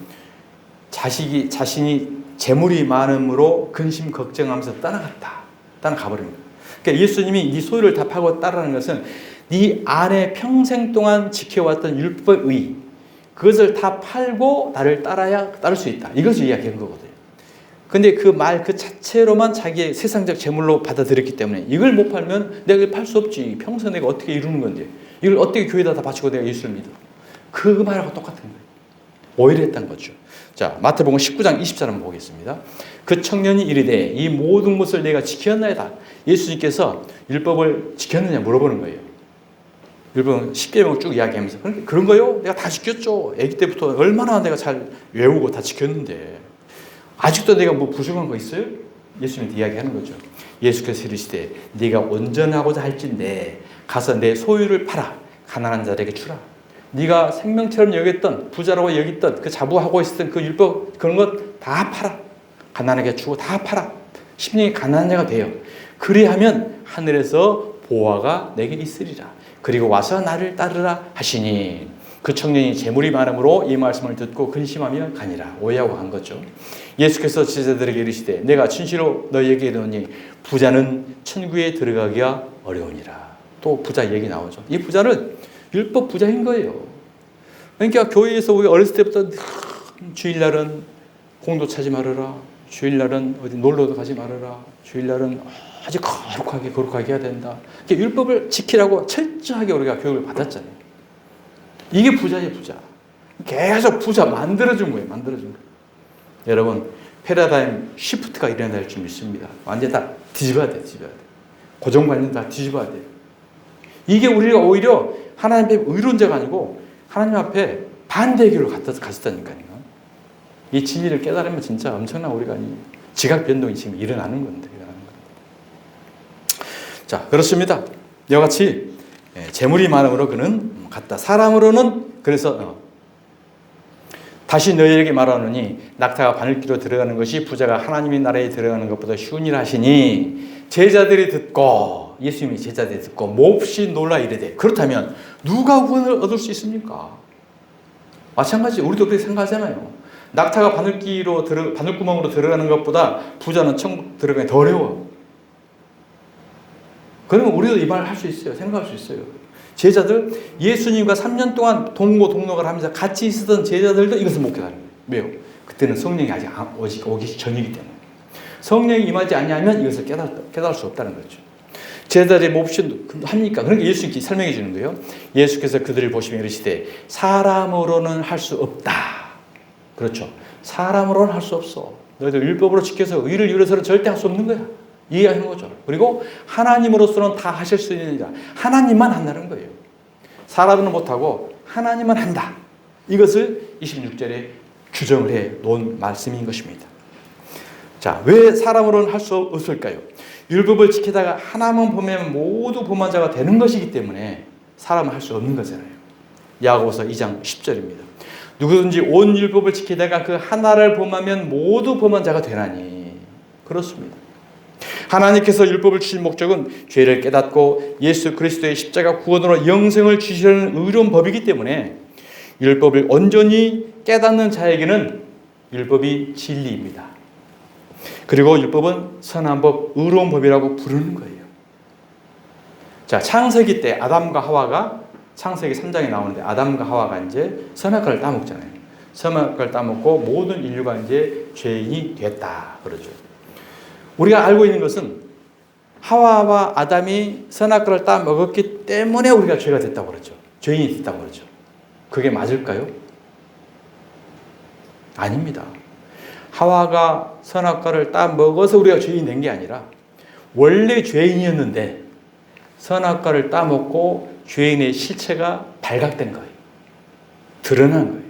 S1: 자신이 재물이 많음으로 근심 걱정하면서 떠나가버린 거예요. 그러니까 예수님이 네 소유를 다 팔고 따르라는 것은 네 안에 평생 동안 지켜왔던 율법의 그것을 다 팔고 나를 따를 수 있다. 이것을 이야기한 거거든요. 근데 그 말 그 자체로만 자기의 세상적 재물로 받아들였기 때문에 이걸 못 팔면 내가 이걸 팔 수 없지. 평생 내가 어떻게 이루는 건데. 이걸 어떻게 교회에다 다 바치고 내가 예수를 믿어. 그 말하고 똑같은 거예요. 오해를 했던 거죠. 자, 마태복음 19장 20절 한번 보겠습니다. 그 청년이 이르되 이 모든 것을 내가 지켰나이다. 예수님께서 율법을 지켰느냐 물어보는 거예요. 율법은 10계명을 쭉 이야기하면서 그런 거요? 내가 다 지켰죠. 아기 때부터 얼마나 내가 잘 외우고 다 지켰는데 아직도 내가 뭐 부족한 거 있어요? 예수님한테 이야기하는 거죠. 예수께서 이르시되 네가 온전하고자 할진대 가서 내 소유를 팔아 가난한 자에게 주라. 네가 생명처럼 여겼던 부자라고 여겼던 그 자부하고 있었던 그 율법 그런 것 다 팔아. 가난하게 주고 다 팔아. 심령이 가난한 자가 돼요. 그리하면 하늘에서 보화가 내게 있으리라. 그리고 와서 나를 따르라 하시니 그 청년이 재물이 많음으로 이 말씀을 듣고 근심하며 가니라. 오해하고 간 거죠. 예수께서 제자들에게 이르시되 내가 진실로 너희에게 이르노니 부자는 천국에 들어가기가 어려우니라. 또 부자 얘기 나오죠. 이 부자는 율법 부자인 거예요. 그러니까 교회에서 우리 어렸을 때부터 주일날은 공도 차지 말아라. 주일날은 어디 놀러도 가지 말아라. 주일날은 아주 거룩하게 해야 된다. 율법을 지키라고 철저하게 우리가 교육을 받았잖아요. 이게 부자예요, 부자. 계속 부자 만들어준 거예요, 여러분, 패러다임 시프트가 일어날 줄 믿습니다. 완전 다 뒤집어야 돼. 고정관념 다 뒤집어야 돼. 이게 우리가 오히려 하나님 앞에 의로운 자가 아니고 하나님 앞에 반대의 길로 갔었다니까요. 이 진리를 깨달으면 진짜 엄청난 우리가 지각 변동이 지금 일어나는 건데. 자, 그렇습니다. 이와 같이 재물이 많음으로 그는 같다. 사람으로는 그래서 다시 너희에게 말하노니 낙타가 바늘기로 들어가는 것이 부자가 하나님의 나라에 들어가는 것보다 쉬우니라 하시니 제자들이 듣고 예수님이 제자들이 듣고 몹시 놀라 이르되 그렇다면 누가 구원을 얻을 수 있습니까? 마찬가지 우리도 그렇게 생각하잖아요. 낙타가 바늘구멍으로 들어가는 것보다 부자는 천국 들어가기 더 어려워. 그러면 우리도 이 말을 할 수 있어요. 생각할 수 있어요. 제자들 예수님과 3년 동안 동고동락을 하면서 같이 있었던 제자들도 이것을 못 깨달은 거예요. 왜요? 그때는 성령이 아직 오기 전이기 때문에. 성령이 임하지 않으면 이것을 깨달을 수 없다는 거죠. 제자들이 몹시 합니까? 그러니까 예수님께 설명해 주는 거예요. 예수께서 그들을 보시며 이르시되 사람으로는 할 수 없다. 그렇죠. 사람으로는 할 수 없어. 너희들 율법으로 지켜서 의를 이루어서는 절대 할 수 없는 거야. 이해하는 거죠. 그리고 하나님으로서는 다 하실 수 있는 자 하나님만 한다는 거예요. 사람은 못하고 하나님만 한다. 이것을 26절에 규정을 해 놓은 말씀인 것입니다. 자, 왜 사람으로는 할 수 없을까요? 율법을 지키다가 하나만 범하면 모두 범한 자가 되는 것이기 때문에 사람은 할 수 없는 거잖아요. 야고보서 2장 10절입니다. 누구든지 온 율법을 지키다가 그 하나를 범하면 모두 범한 자가 되나니. 그렇습니다. 하나님께서 율법을 주신 목적은 죄를 깨닫고 예수 그리스도의 십자가 구원으로 영생을 주시려는 의로운 법이기 때문에 율법을 온전히 깨닫는 자에게는 율법이 진리입니다. 그리고 율법은 선한 법, 의로운 법이라고 부르는 거예요. 자, 창세기 때 아담과 하와가 창세기 3장에 나오는데 아담과 하와가 이제 선악과를 따먹잖아요. 선악과를 따먹고 모든 인류가 이제 죄인이 됐다 그러죠. 우리가 알고 있는 것은 하와와 아담이 선악과를 따먹었기 때문에 우리가 죄가 됐다고 그러죠. 죄인이 됐다고 그러죠. 그게 맞을까요? 아닙니다. 하와가 선악과를 따먹어서 우리가 죄인이 된 게 아니라 원래 죄인이었는데 선악과를 따먹고 죄인의 실체가 발각된 거예요. 드러난 거예요.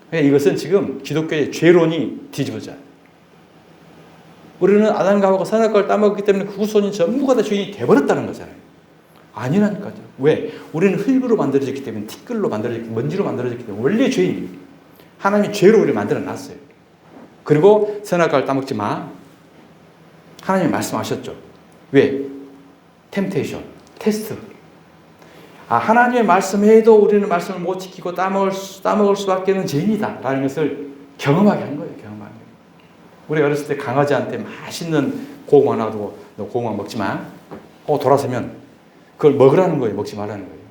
S1: 그러니까 이것은 지금 기독교의 죄론이 뒤집어져요. 우리는 아담과 하와가 선악과를 따먹었기 때문에 그 후손이 전부가 다 죄인이 돼버렸다는 거잖아요. 아니라니까요. 왜? 우리는 흙으로 만들어졌기 때문에 티끌로 만들어졌기 때문에 먼지로 만들어졌기 때문에 원래 죄인이에요. 하나님이 죄로 우리를 만들어놨어요. 그리고 선악과를 따먹지 마. 하나님이 말씀하셨죠. 왜? 템테이션, 테스트. 하나님의 말씀해도 우리는 말씀을 못 지키고 따먹을 수밖에 없는 죄인이다 라는 것을 경험하게 한 거예요. 경험하게. 우리 어렸을 때 강아지한테 맛있는 고구마 놔두고 너 고구마 먹지 마. 돌아서면 그걸 먹으라는 거예요. 먹지 말라는 거예요.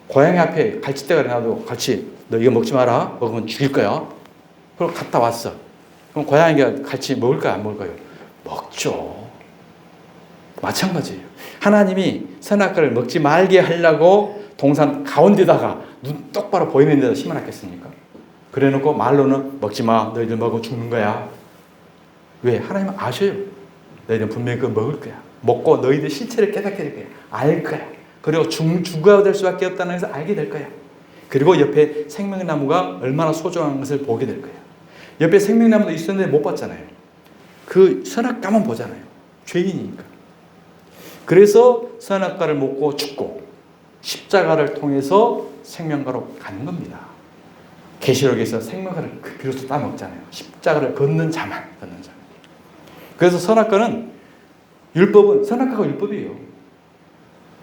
S1: 고양이 앞에 갈치대가리 놔두고 같이 너 이거 먹지 마라. 먹으면 죽일 거야. 그걸 갔다 왔어. 그럼 고양이가 같이 먹을까요? 안 먹을까요? 먹죠. 마찬가지예요. 하나님이 선악과를 먹지 말게 하려고 동산 가운데다가 눈 똑바로 보이는 데다 심어놨겠습니까? 그래놓고 말로는 먹지 마. 너희들 먹으면 죽는 거야. 왜? 하나님은 아셔요. 너희들 분명히 그거 먹을 거야. 먹고 너희들 실체를 깨닫게 될 거야. 알 거야. 그리고 죽어야 될 수밖에 없다는 것을 알게 될 거야. 그리고 옆에 생명나무가 얼마나 소중한 것을 보게 될 거야. 옆에 생명나무도 있었는데 못 봤잖아요. 그 선악과만 보잖아요. 죄인이니까. 그래서 선악과를 먹고 죽고 십자가를 통해서 생명과로 가는 겁니다. 계시록에서 생명과를 비로소 따먹잖아요. 십자가를 걷는 자만. 그래서 선악과는 선악과가 율법이에요.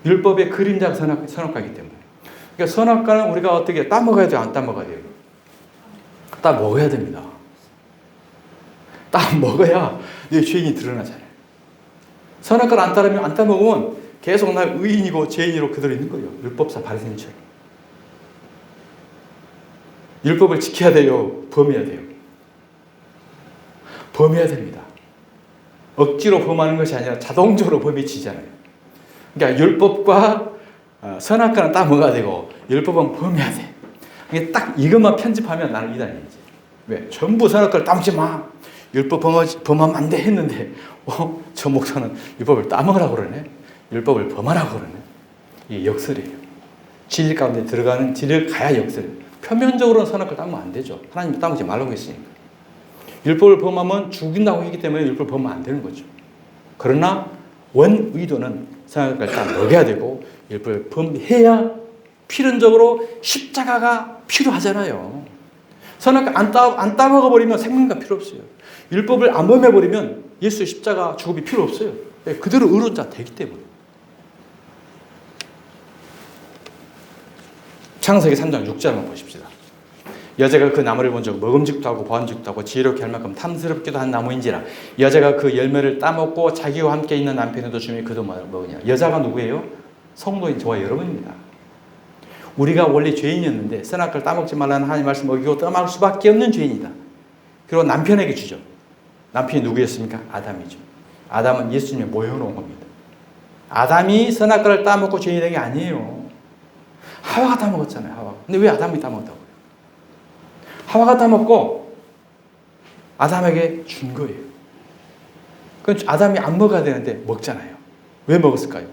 S1: 율법의 그림자가 선악과이기 때문에. 그러니까 선악과는 우리가 어떻게 따먹어야 돼요? 안 따먹어야 돼요? 따먹어야 됩니다. 따먹어야 내 죄인이 드러나잖아요. 선악과를 안 따먹으면 계속 나 의인이고 죄인으로 그대로 있는 거예요. 율법사 바리새인처럼. 율법을 지켜야 돼요? 범해야 돼요? 범해야 됩니다. 억지로 범하는 것이 아니라 자동적으로 범이 지잖아요. 그러니까 율법과 선악과는 따먹어야 되고 율법은 범해야 돼. 이게 딱 이것만 편집하면 나는 이단이지. 왜? 전부 선악과를 따먹지 마. 율법 범하면 안 돼 했는데 저 목사는 율법을 따먹으라고 그러네. 율법을 범하라고 그러네. 이게 역설이에요. 진리 가운데 들어가는 진리를 가야 역설이에요. 표면적으로는 선악과를 따먹으면 안 되죠. 하나님이 따먹지 말라고 했으니까. 율법을 범하면 죽인다고 했기 때문에 율법을 범하면 안 되는 거죠. 그러나 원 의도는 선악과를 다 먹여야 되고 율법을 범해야 필연적으로 십자가가 필요하잖아요. 선악과 안 따먹어버리면 생명과 필요 없어요. 율법을 안 범해버리면 예수의 십자가 죽음이 필요 없어요. 그대로 의로운 자 되기 때문에. 창세기 3장 6절 한번 보십시다. 여자가 그 나무를 본 적 먹음직도 하고 보안직도 하고 지혜롭게 할 만큼 탐스럽기도 한 나무인지라. 여자가 그 열매를 따먹고 자기와 함께 있는 남편에도 주며 그도 먹으냐. 여자가 누구예요? 성도인 저와 여러분입니다. 우리가 원래 죄인이었는데 선악과를 따먹지 말라는 하나님의 말씀 어기고 떠먹을 수밖에 없는 죄인이다. 그리고 남편에게 주죠. 남편이 누구였습니까? 아담이죠. 아담은 예수님의 모형으로 온 겁니다. 아담이 선악과를 따먹고 죄인이 된 게 아니에요. 하와가 따먹었잖아요. 하와가. 근데 왜 아담이 따먹었다고요? 하와가 따먹고 아담에게 준 거예요. 그럼 아담이 안 먹어야 되는데 먹잖아요. 왜 먹었을까요?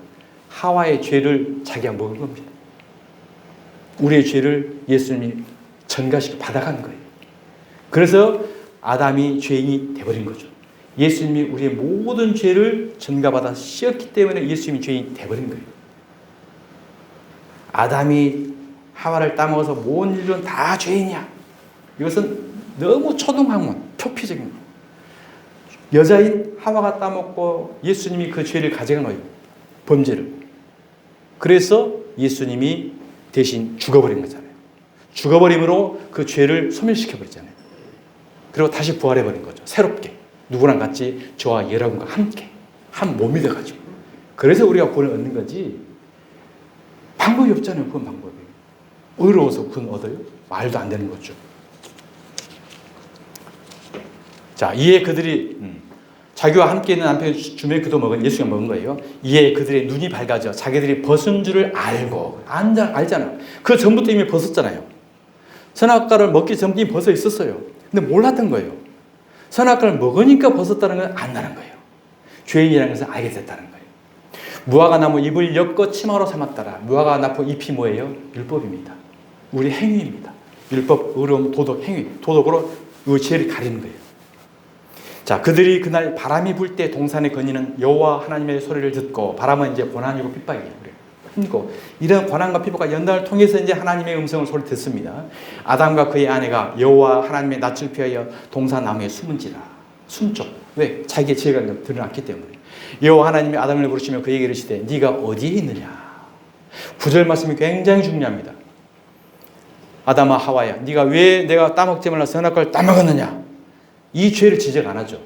S1: 하와의 죄를 자기가 먹은 겁니다. 우리의 죄를 예수님이 전가시켜 받아간 거예요. 그래서 아담이 죄인이 돼버린 거죠. 예수님이 우리의 모든 죄를 전가받아 씌었기 때문에 예수님이 죄인이 돼버린 거예요. 아담이 하와를 따먹어서 모든 인류는 다 죄인이야. 이것은 너무 초등학문, 표피적인 거예요. 여자인 하와가 따먹고 예수님이 그 죄를 가져간 거예요. 범죄를. 그래서 예수님이 대신 죽어버린 거잖아요. 죽어버림으로 그 죄를 소멸시켜버리잖아요. 그리고 다시 부활해버린 거죠. 새롭게. 누구랑 같이 저와 여러분과 함께. 한 몸이 돼가지고. 그래서 우리가 구원을 얻는 거지. 방법이 없잖아요. 그건 방법이. 의로워서 구원 얻어요? 말도 안 되는 거죠. 자, 이에 그들이 자기와 함께 있는 남편이 주며 그도 먹은 예수가 먹은 거예요. 이에 그들의 눈이 밝아져 자기들이 벗은 줄을 알고 알잖아요. 그 전부터 이미 벗었잖아요. 선악과를 먹기 전부터 이미 벗어 있었어요. 근데 몰랐던 거예요. 선악과를 먹으니까 벗었다는 건 안다는 거예요. 죄인이라는 것을 알게 됐다는 거예요. 무화과 나무 잎을 엮어 치마로 삼았더라. 무화과 나무 잎이 뭐예요? 율법입니다. 우리 행위입니다. 율법, 의로움, 도덕, 행위. 도덕으로 그 죄를 가리는 거예요. 자, 그들이 그날 바람이 불 때 동산에 거니는 여호와 하나님의 소리를 듣고, 바람은 이제 고난이고 핍박이에요. 그리고 이런 고난과 핍박과 연단을 통해서 이제 하나님의 음성을 소리 듣습니다. 아담과 그의 아내가 여호와 하나님의 낯을 피하여 동산 나무에 숨은지라. 숨죠. 왜? 자기의 죄가 드러났기 때문에. 여호와 하나님이 아담을 부르시며 그에게 이르시되 네가 어디에 있느냐. 9절 말씀이 굉장히 중요합니다. 아담아 하와야, 네가 왜 내가 따먹지 말라 선악과를 따먹었느냐. 이 죄를 지적 안 하죠.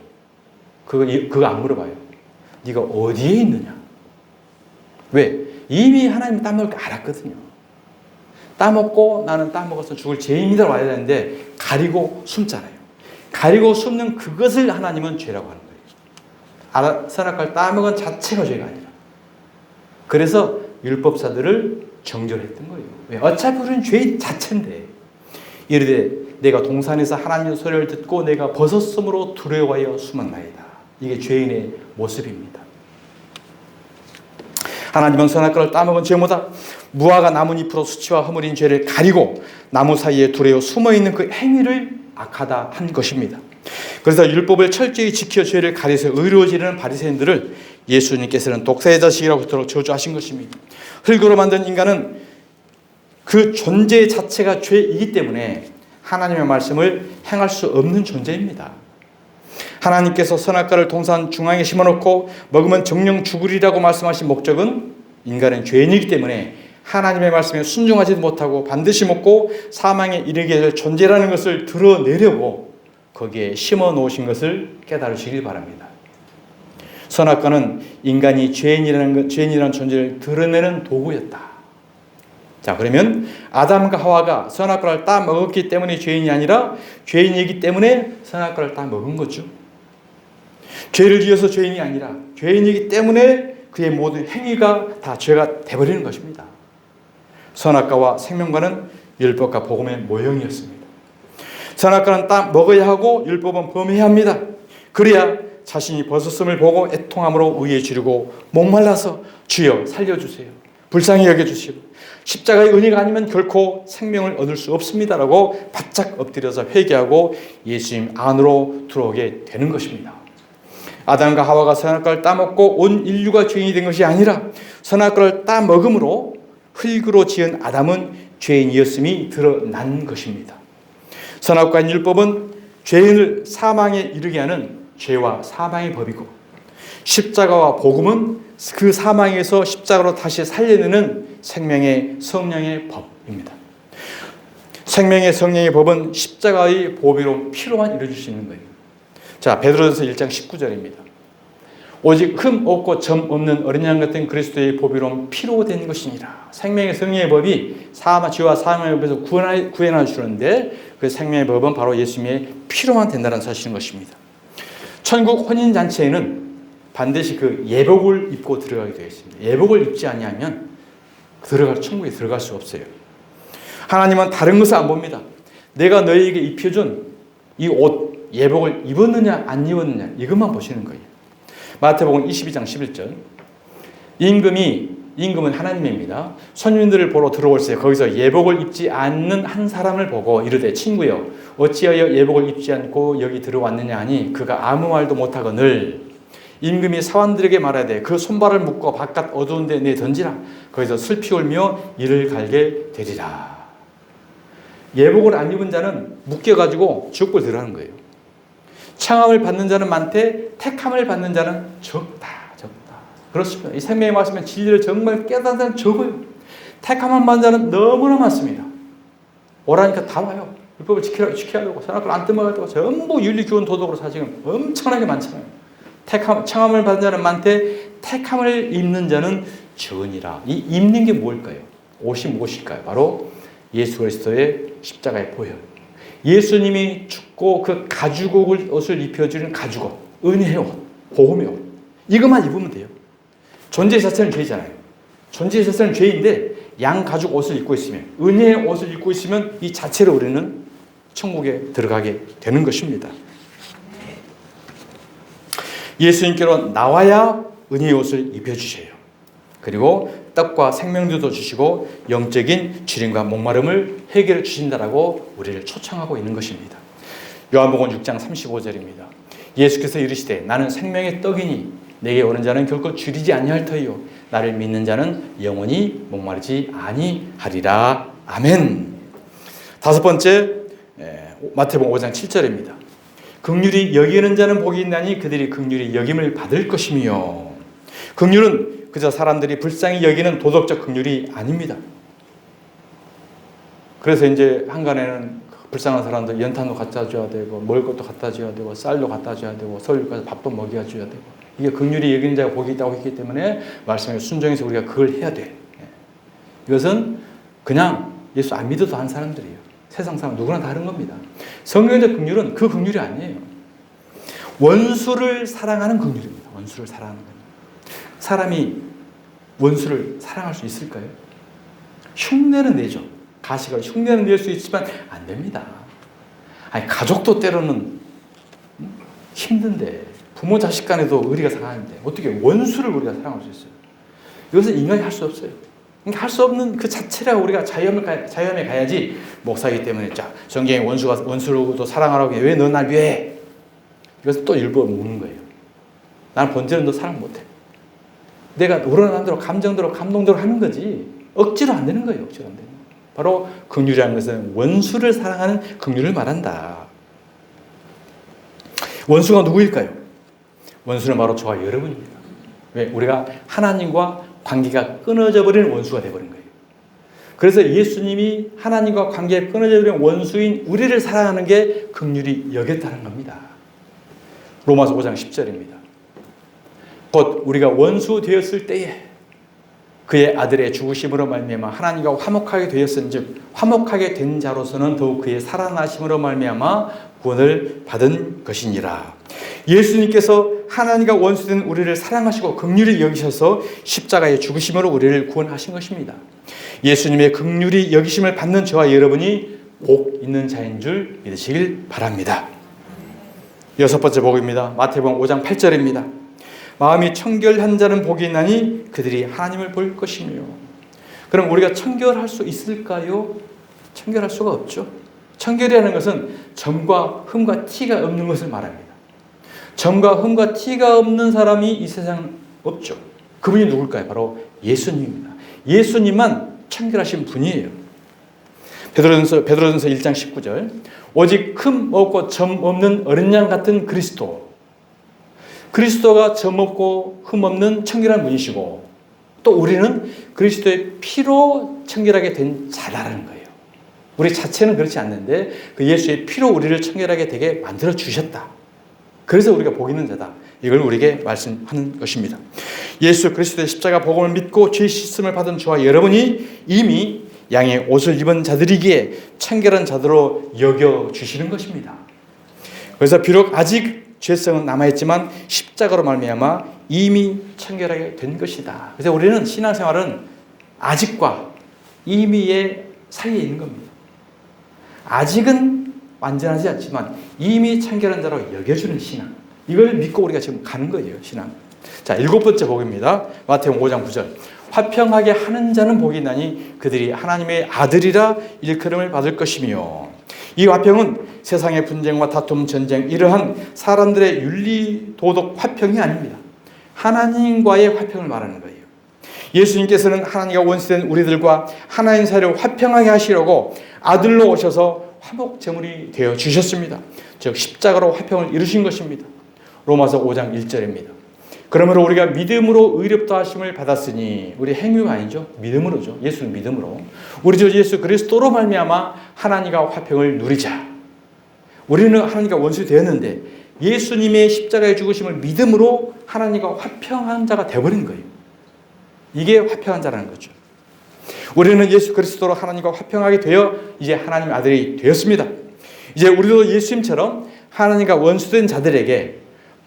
S1: 그거 안 물어봐요. 네가 어디에 있느냐. 왜? 이미 하나님이 따먹을 거 알았거든요. 따먹고 나는 따먹어서 죽을 죄인이라고 알아야 되는데 가리고 숨잖아요. 가리고 숨는 그것을 하나님은 죄라고 하는 거예요. 선악과를 따먹은 자체가 죄가 아니라. 그래서 율법사들을 정죄했던 거예요. 왜? 어차피 우리는 죄인 자체인데. 이르되 내가 동산에서 하나님의 소리를 듣고 내가 벗었으므로 두려워하여 숨었나이다. 이게 죄인의 모습입니다. 하나님은 선악과를 따먹은 죄보다 무화과 나뭇잎으로 수치와 허물인 죄를 가리고 나무 사이에 두려워 숨어있는 그 행위를 악하다 한 것입니다. 그래서 율법을 철저히 지켜 죄를 가려서 의로워지려는 바리새인들을 예수님께서는 독사의 자식이라고 저주하신 것입니다. 흙으로 만든 인간은 그 존재 자체가 죄이기 때문에 하나님의 말씀을 행할 수 없는 존재입니다. 하나님께서 선악과를 동산 중앙에 심어놓고 먹으면 정령 죽으리라고 말씀하신 목적은 인간은 죄인이기 때문에 하나님의 말씀에 순종하지도 못하고 반드시 먹고 사망에 이르게 될 존재라는 것을 드러내려고 거기에 심어 놓으신 것을 깨달으시길 바랍니다. 선악과는 인간이 죄인이라는 존재를 드러내는 도구였다. 자, 그러면 아담과 하와가 선악과를 따 먹었기 때문에 죄인이 아니라 죄인이기 때문에 선악과를 따 먹은 거죠. 죄를 지어서 죄인이 아니라 죄인이기 때문에 그의 모든 행위가 다 죄가 돼버리는 것입니다. 선악과와 생명과는 율법과 복음의 모형이었습니다. 선악과는 따 먹어야 하고 율법은 범해야 합니다. 그래야 자신이 벗었음을 보고 애통함으로 의에 지르고 목말라서 주여 살려주세요. 불쌍히 여겨주시고 십자가의 은혜가 아니면 결코 생명을 얻을 수 없습니다라고 바짝 엎드려서 회개하고 예수님 안으로 들어오게 되는 것입니다. 아담과 하와가 선악과를 따먹고 온 인류가 죄인이 된 것이 아니라 선악과를 따먹음으로 흙으로 지은 아담은 죄인이었음이 드러난 것입니다. 선악과인 율법은 죄인을 사망에 이르게 하는 죄와 사망의 법이고, 십자가와 복음은 그 사망에서 십자가로 다시 살려내는 생명의 성령의 법입니다. 생명의 성령의 법은 십자가의 보배로 피로만 이루어질 수 있는 거예요. 자, 베드로전서 1장 19절입니다. 오직 흠 없고 점 없는 어린 양 같은 그리스도의 보배로운 피로 된 것이니라. 생명의 성령의 법이 죄와 사망의 법에서 구원해 주는데, 그 생명의 법은 바로 예수님의 피로만 된다는 사실인 것입니다. 천국 혼인잔치에는 반드시 그 예복을 입고 들어가게 되어 있습니다. 예복을 입지 아니하면 천국에 들어갈 수 없어요. 하나님은 다른 것을 안 봅니다. 내가 너희에게 입혀준 이 옷, 예복을 입었느냐 안 입었느냐, 이것만 보시는 거예요. 마태복음 22장 11절. 임금은 하나님입니다. 손님들을 보러 들어올세 거기서 예복을 입지 않는 한 사람을 보고 이르되, 친구여 어찌하여 예복을 입지 않고 여기 들어왔느냐 하니 그가 아무 말도 못하거늘 임금이 사환들에게 말하되 그 손발을 묶어 바깥 어두운 데 내 던지라. 거기서 슬피 울며 이를 갈게 되리라. 예복을 안 입은 자는 묶여가지고 지옥불 들어가는 거예요. 청함을 받는 자는 많되 택함을 받는 자는 적다. 그렇습니다. 이 생명의 말씀은 진리를 정말 깨닫는 자는 적어요. 택함을 받는 자는 너무나 많습니다. 오라니까 다 와요. 율법을 지켜야되고 선악과를 안 뜸먹어야 전부 윤리, 교훈, 도덕으로 사실은 엄청나게 많잖아요. 청함을 받는 자는 많되 택함을 입는 자는 적으니라. 이 입는 게 뭘까요? 옷이 무엇일까요? 바로 예수 그리스도의 십자가의 보혈. 예수님이 죽고 그 가죽 옷을 입혀주는 가죽옷, 은혜의 옷, 복음의 옷, 이것만 입으면 돼요. 존재 자체는 죄잖아요. 존재 자체는 죄인데 양 가죽 옷을 입고 있으면, 은혜의 옷을 입고 있으면 이 자체로 우리는 천국에 들어가게 되는 것입니다. 예수님께로 나와야 은혜의 옷을 입혀주셔요. 그리고 떡과 생명주도 주시고 영적인 주림과 목마름을 해결해 주신다라고 우리를 초청하고 있는 것입니다. 요한복음 6장 35절입니다. 예수께서 이르시되 나는 생명의 떡이니 내게 오는 자는 결코 줄이지 아니할 터이요 나를 믿는 자는 영원히 목마르지 아니하리라. 아멘. 다섯 번째, 마태복음 5장 7절입니다. 긍휼히 여기는 자는 복이 있나니 그들이 긍휼히 여김을 받을 것이며. 긍휼은 그저 사람들이 불쌍히 여기는 도덕적 긍휼이 아닙니다. 그래서 이제 한간에는 불쌍한 사람들 연탄도 갖다 줘야 되고, 먹을 것도 갖다 줘야 되고, 쌀도 갖다 줘야 되고, 서울 가서 밥도 먹여 줘야 되고, 이게 긍휼히 여기는 자가 복이 있다고 했기 때문에 말씀에 순종해서 우리가 그걸 해야 돼. 이것은 그냥 예수 안 믿어도 하는 사람들이에요. 세상 사람 누구나 다른 겁니다. 성경적 긍휼은 그 긍휼이 아니에요. 원수를 사랑하는 긍휼입니다. 원수를 사랑하는 긍휼. 사람이 원수를 사랑할 수 있을까요? 흉내는 내죠. 가시가 흉내는 낼 수 있지만 안 됩니다. 아니, 가족도 때로는 힘든데, 부모 자식 간에도 의리가 상하는데 어떻게 원수를 우리가 사랑할 수 있어요? 이것은 인간이 할 수 없어요. 할 수 없는 그 자체라 우리가 자연에 가야지. 목사이기 때문에 자, 성경에 원수로도 사랑하라고 왜 너 날 위해? 이것은 또 일부러 묻는 거예요. 나는 본질은 너 사랑 못해. 내가 우러난 대로 감정대로 감동대로 하는 거지 억지로 안 되는 거예요. 억지로 안 되는 거예요. 바로 긍휼이라는 것은 원수를 사랑하는 긍휼을 말한다. 원수가 누구일까요? 원수는 바로 저와 여러분입니다. 왜? 우리가 하나님과 관계가 끊어져 버리는 원수가 되어버린 거예요. 그래서 예수님이 하나님과 관계가 끊어져 버린 원수인 우리를 사랑하는 게 긍휼히 여겼다는 겁니다. 로마서 5장 10절입니다. 곧 우리가 원수 되었을 때에 그의 아들의 죽으심으로 말미암아 하나님과 화목하게 되었은즉 화목하게 된 자로서는 더욱 그의 살아나심으로 말미암아 구원을 받은 것이니라. 예수님께서 하나님과 원수된 우리를 사랑하시고 긍휼히 여기셔서 십자가의 죽으심으로 우리를 구원하신 것입니다. 예수님의 긍휼히 여기심을 받는 저와 여러분이 복 있는 자인 줄 믿으시길 바랍니다. 여섯 번째 복입니다. 마태복음 5장 8절입니다. 마음이 청결한 자는 복이 있나니 그들이 하나님을 볼 것이며. 그럼 우리가 청결할 수 있을까요? 청결할 수가 없죠. 청결이라는 것은 점과 흠과 티가 없는 것을 말합니다. 점과 흠과 티가 없는 사람이 이 세상 없죠. 그분이 누굴까요? 바로 예수님입니다. 예수님만 청결하신 분이에요. 베드로전서 1장 19절. 오직 흠 없고 점 없는 어린 양 같은 그리스도가 점 없고 흠 없는 청결한 분이시고, 또 우리는 그리스도의 피로 청결하게 된 자라는 거예요. 우리 자체는 그렇지 않는데 그 예수의 피로 우리를 청결하게 되게 만들어 주셨다. 그래서 우리가 복 있는 자다. 이걸 우리에게 말씀하는 것입니다. 예수 그리스도의 십자가 복음을 믿고 죄 씻음을 받은 저와 여러분이 이미 양의 옷을 입은 자들이기에 청결한 자들로 여겨주시는 것입니다. 그래서 비록 아직 죄성은 남아있지만 십자가로 말미암아 이미 청결하게 된 것이다. 그래서 우리는 신앙생활은 아직과 이미의 사이에 있는 겁니다. 아직은 완전하지 않지만 이미 청결한 자로 여겨주는 신앙. 이걸 믿고 우리가 지금 가는 거예요, 신앙. 자, 7번째 복입니다. 마태복음 5장 9절. 화평하게 하는 자는 복이 있나니 그들이 하나님의 아들이라 일컬음을 받을 것이며. 이 화평은 세상의 분쟁과 다툼, 전쟁, 이러한 사람들의 윤리, 도덕 화평이 아닙니다. 하나님과의 화평을 말하는 거예요. 예수님께서는 하나님과 원수된 우리들과 하나님 사이를 화평하게 하시려고 아들로 오셔서 화목제물이 되어 주셨습니다. 즉 십자가로 화평을 이루신 것입니다. 로마서 5장 1절입니다. 그러므로 우리가 믿음으로 의롭다 하심을 받았으니, 우리 행위가 아니죠. 믿음으로죠. 예수는 믿음으로. 우리 주 예수 그리스도로 말미암아 하나님과 화평을 누리자. 우리는 하나님과 원수 되었는데 예수님의 십자가의 죽으심을 믿음으로 하나님과 화평한 자가 되어버린 거예요. 이게 화평한 자라는 거죠. 우리는 예수 그리스도로 하나님과 화평하게 되어 이제 하나님의 아들이 되었습니다. 이제 우리도 예수님처럼 하나님과 원수된 자들에게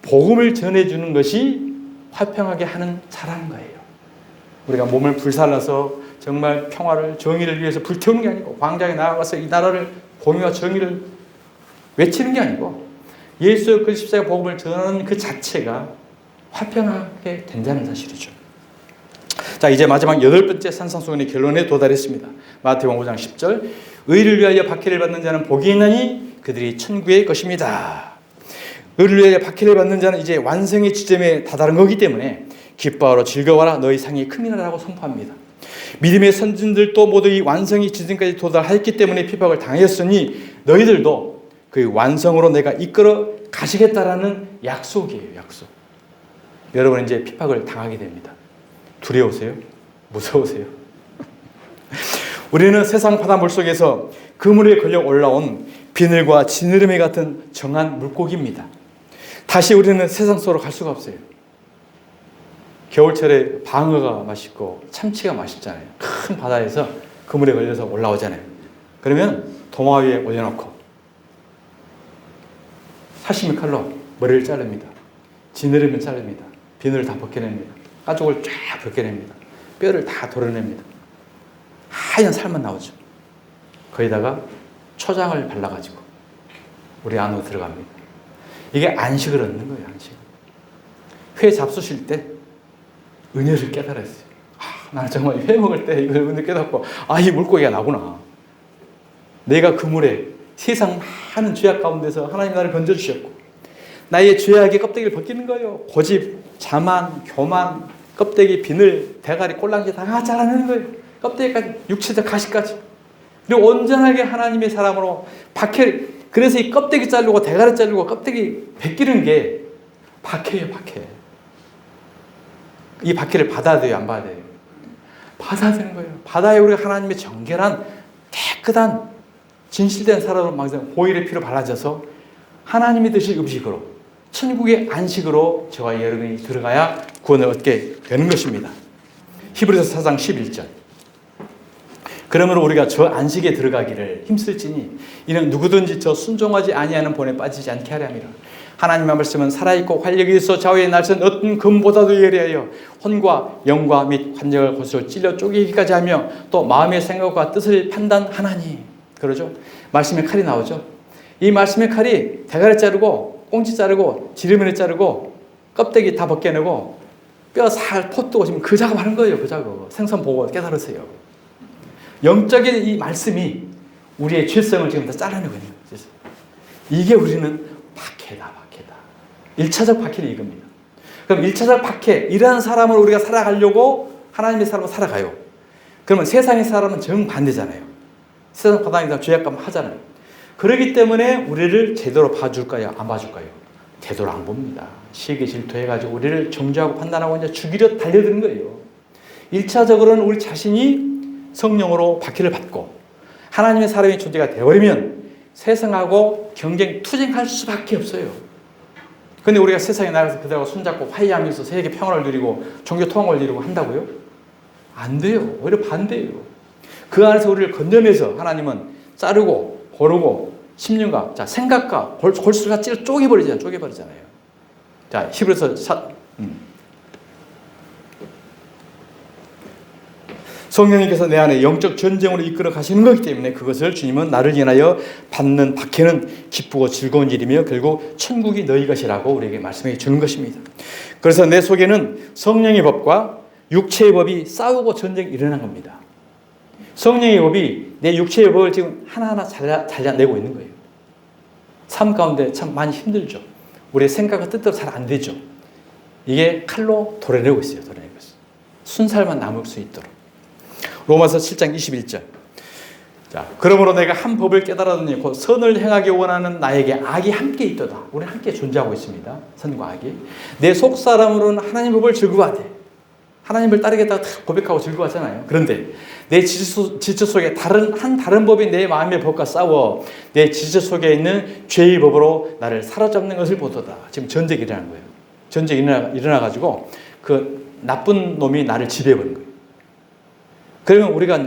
S1: 복음을 전해주는 것이 화평하게 하는 자라는 거예요. 우리가 몸을 불살라서 정말 평화를, 정의를 위해서 불태우는 게 아니고, 광장에 나아가서 이 나라를 공의와 정의를 외치는 게 아니고 예수 그 십자가 복음을 전하는 그 자체가 화평하게 된다는 사실이죠. 자, 이제 마지막 8번째 산상수훈의 결론에 도달했습니다. 마태복음 5장 10절. 의를 위하여 박해를 받는 자는 복이 있나니 그들이 천국의 것입니다. 의를 위하여 박해를 받는 자는 이제 완성의 지점에 다다른 거기 때문에 기뻐하라 즐거워라 너희 상이 큼이라라고 선포합니다. 믿음의 선진들도 모두 이 완성의 지점까지 도달했기 때문에 핍박을 당하였으니 너희들도 그 완성으로 내가 이끌어 가시겠다라는 약속이에요. 약속. 여러분 이제 핍박을 당하게 됩니다. 두려우세요? 무서우세요? 우리는 세상 바닷물 속에서 그물에 걸려 올라온 비늘과 지느러미 같은 정한 물고기입니다. 다시 우리는 세상 속으로 갈 수가 없어요. 겨울철에 방어가 맛있고 참치가 맛있잖아요. 큰 바다에서 그물에 걸려서 올라오잖아요. 그러면 도마 위에 올려놓고 사시미 칼로 머리를 자릅니다. 지느러미를 자릅니다. 비늘을 다 벗겨냅니다. 가죽을 쫙 벗겨냅니다. 뼈를 다 도려냅니다. 하얀 살만 나오죠. 거기다가 초장을 발라가지고 우리 안으로 들어갑니다. 이게 안식을 얻는 거예요. 안식. 회 잡수실 때 은혜를 깨달았어요. 나는 정말 회 먹을 때 이걸 은혜 깨닫고 이 물고기가 나구나. 내가 그물에 세상 많은 죄악 가운데서 하나님 나를 건져주셨고 나의 죄악의 껍데기를 벗기는 거예요. 고집, 자만, 교만, 껍데기, 비늘, 대가리, 꼴랑지 다 잘라내는 거예요. 껍데기까지, 육체적 가시까지. 그리고 온전하게 하나님의 사람으로 그래서 이 껍데기 자르고 대가리 자르고 껍데기 벗기는 게 박해예요. 박해. 이 박해를 받아야 돼요? 안 받아야 돼요? 받아야 되는 거예요. 받아야 우리가 하나님의 정결한 깨끗한 진실된 사람으로 보혈의 피로 발라져서 하나님이 드실 음식으로 천국의 안식으로 저와 여러분이 들어가야 구원을 얻게 되는 것입니다. 히브리서 4장 11절. 그러므로 우리가 저 안식에 들어가기를 힘쓸지니 이는 누구든지 저 순종하지 아니하는 본에 빠지지 않게 하려 함이라. 하나님의 말씀은 살아있고 활력이 있어 좌우의 날선 어떤 금보다도 예리하여 혼과 영과 및 관절과 골수를 찔러 쪼개기까지 하며 또 마음의 생각과 뜻을 판단하나니. 그러죠? 말씀의 칼이 나오죠. 이 말씀의 칼이 대가리 자르고 꽁지 자르고 지느러미 자르고 껍데기 다 벗겨내고 뼈 살 포 뜨고 그 작업하는 거예요. 그 작업. 생선 보고 깨달으세요. 영적인 이 말씀이 우리의 죄성을 지금 다 잘라내고 있는 거예요. 이게 우리는 박해다. 1차적 박해는 이겁니다. 그럼 1차적 박해, 이러한 사람을 우리가 살아가려고 하나님의 사람으로 살아가요. 그러면 세상의 사람은 정반대잖아요. 세상 바닥에서 죄악감 하잖아요. 그렇기 때문에 우리를 제대로 봐줄까요? 안 봐줄까요? 제대로 안 봅니다. 시기 질투해가지고 우리를 정죄하고 판단하고 이제 죽이려 달려드는 거예요. 1차적으로는 우리 자신이 성령으로 박해를 받고 하나님의 사람의 존재가 되어버리면 세상하고 경쟁, 투쟁할 수밖에 없어요. 근데 우리가 세상에 나가서 그들하고 손잡고 화해하면서 세계 평화를 누리고 종교 통합을 이루고 한다고요? 안 돼요. 오히려 반대예요. 그 안에서 우리를 건져내서 하나님은 자르고 고르고 심령과 자 생각과 골수가 쪼개버리잖아요. 자 히브리서 성령님께서 내 안에 영적 전쟁으로 이끌어 가시는 거기 때문에 그것을 주님은 나를 인하여 받는 박해는 기쁘고 즐거운 일이며 결국 천국이 너희 것이라고 우리에게 말씀해 주는 것입니다. 그래서 내 속에는 성령의 법과 육체의 법이 싸우고 전쟁이 일어난 겁니다. 성령의 법이 내 육체의 법을 지금 하나하나 잘라내고 있는 거예요. 삶 가운데 참 많이 힘들죠. 우리의 생각과 뜻대로 잘 안 되죠. 이게 칼로 도려내고 있어요. 순살만 남을 수 있도록. 로마서 7장 21절. 자, 그러므로 내가 한 법을 깨달았더니 곧 선을 행하기 원하는 나에게 악이 함께 있도다. 우리는 함께 존재하고 있습니다. 선과 악이. 내 속사람으로는 하나님 법을 즐거워하되 하나님을 따르겠다고 고백하고 즐거워하잖아요. 그런데 내 지체 속에 다른 법이 내 마음의 법과 싸워 내 지체 속에 있는 죄의 법으로 나를 사로잡는 것을 보도다. 지금 전쟁이 일어난 거예요. 전쟁이 일어나가지고 그 나쁜 놈이 나를 지배해버린 거예요. 그러면 우리가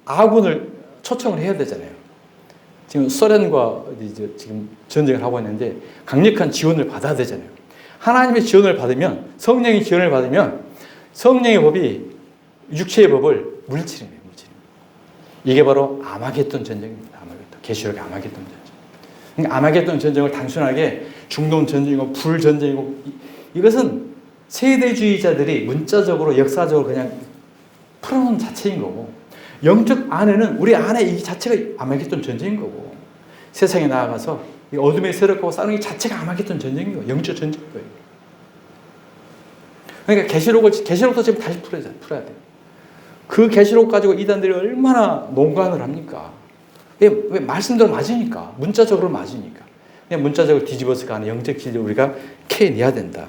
S1: 아군을 초청을 해야 되잖아요. 지금 소련과 이제 지금 전쟁을 하고 있는데 강력한 지원을 받아야 되잖아요. 하나님의 지원을 받으면, 성령의 지원을 받으면 성령의 법이 육체의 법을 물리치는 거예요. 이게 바로 아마겟돈 전쟁입니다. 계시록의 아마겟돈 전쟁. 그러니까 아마겟돈 전쟁을 단순하게 중동 전쟁이고 불 전쟁이고 이것은 세대주의자들이 문자적으로 역사적으로 그냥 풀어놓은 자체인 거고 영적 안에는 우리 안에 이 자체가 아마겟돈 전쟁인 거고 세상에 나아가서 이 어둠에 세력하고 싸우는 이 자체가 아마겟돈 전쟁인 거예요. 영적 전쟁인 거예요. 그러니까 계시록도 지금 다시 풀어야 돼요. 그 계시록 가지고 이단들이 얼마나 농간을 합니까? 왜 말씀대로 맞으니까. 문자적으로 맞으니까. 그냥 문자적으로 뒤집어서 가는 영적 진리를 우리가 캐내야 된다.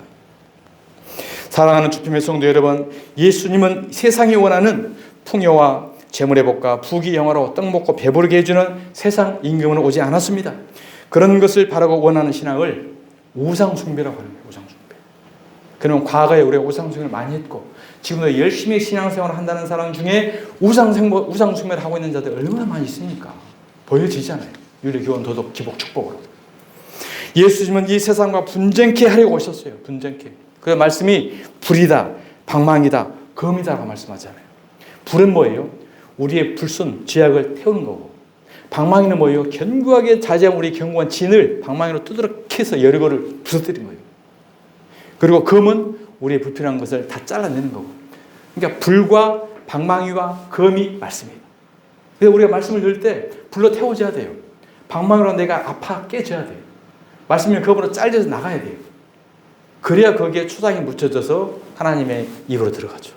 S1: 사랑하는 주님의 성도 여러분, 예수님은 세상이 원하는 풍요와 재물의 복과 부귀 영화로 떡 먹고 배부르게 해주는 세상 임금은 오지 않았습니다. 그런 것을 바라고 원하는 신앙을 우상숭배라고 하는 거예요. 우상숭배. 그러면 과거에 우리가 우상숭배를 많이 했고 지금도 열심히 신앙생활을 한다는 사람 중에 우상숭배를 하고 있는 자들 얼마나 많이 있습니까? 보여지잖아요. 윤리, 교훈, 도덕, 기복, 축복으로. 예수님은 이 세상과 분쟁케 하려고 오셨어요. 분쟁케. 그 말씀이 불이다, 방망이다, 검이다라고 말씀하잖아요. 불은 뭐예요? 우리의 불순, 죄악을 태우는 거고 방망이는 뭐예요? 견고하게 자제한 우리 견고한 진을 방망이로 두드러 캐서 여리고를 부서뜨리는 거예요. 그리고 검은 우리의 불필요한 것을 다 잘라내는 거고. 그러니까 불과 방망이와 검이 말씀이에요. 그래서 우리가 말씀을 들을 때 불로 태워져야 돼요. 방망이로 내가 아파 깨져야 돼요. 말씀이 검으로 잘려서 나가야 돼요. 그래야 거기에 초장이 묻혀져서 하나님의 입으로 들어가죠.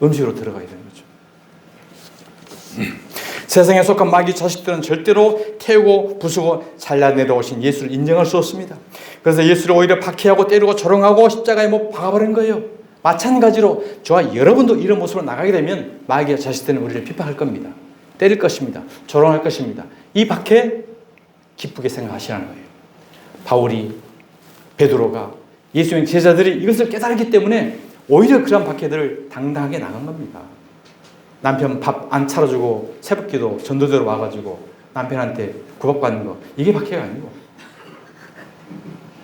S1: 음식으로 들어가야 되는 거죠. 세상에 속한 마귀 자식들은 절대로 태우고 부수고 잘라내려 오신 예수를 인정할 수 없습니다. 그래서 예수를 오히려 박해하고 때리고 조롱하고 십자가에 못 박아버린 거예요. 마찬가지로 저와 여러분도 이런 모습으로 나가게 되면 마귀의 자식들은 우리를 비판할 겁니다. 때릴 것입니다. 조롱할 것입니다. 이 박해 기쁘게 생각하시라는 거예요. 바울이, 베드로가, 예수의 제자들이 이것을 깨달았기 때문에 오히려 그런 박해들을 당당하게 나간 겁니다. 남편 밥 안 차려주고 새벽기도 전도대로 와가지고 남편한테 구박받는 거, 이게 박해가 아니고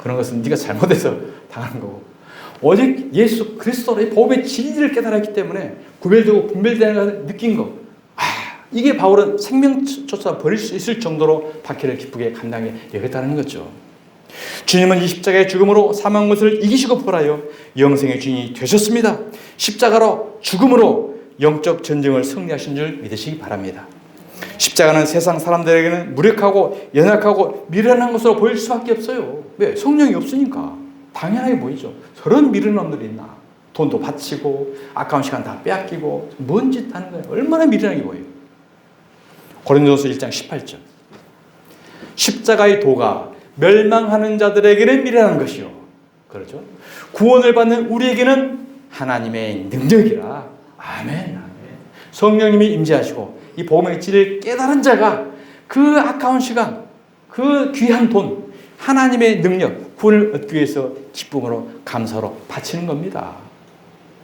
S1: 그런 것은 네가 잘못해서 당하는 거고 오직 예수 그리스도의 복음의 진리를 깨달았기 때문에 구별되고 분별되는 것을 느낀 거, 이게 바울은 생명조차 버릴 수 있을 정도로 박해를 기쁘게 감당해 여겼다는 거죠. 주님은 이 십자가의 죽음으로 사망 것을 이기시고 부활하여 영생의 주인이 되셨습니다. 십자가로 죽음으로 영적 전쟁을 승리하신 줄 믿으시기 바랍니다. 십자가는 세상 사람들에게는 무력하고 연약하고 미련한 것으로 보일 수밖에 없어요. 왜? 성령이 없으니까 당연하게 보이죠. 저런 미련한 놈들이 있나? 돈도 바치고 아까운 시간 다 빼앗기고 뭔 짓 하는 거예요. 얼마나 미련하게 보여요. 고린도전서 1장 18절. 십자가의 도가 멸망하는 자들에게는 미련한 것이요. 그렇죠? 구원을 받는 우리에게는 하나님의 능력이라. 아멘. 성령님이 임재하시고 이 복음의 진리를 깨달은 자가 그 아까운 시간, 그 귀한 돈, 하나님의 능력, 구원을 얻기 위해서 기쁨으로 감사로 바치는 겁니다.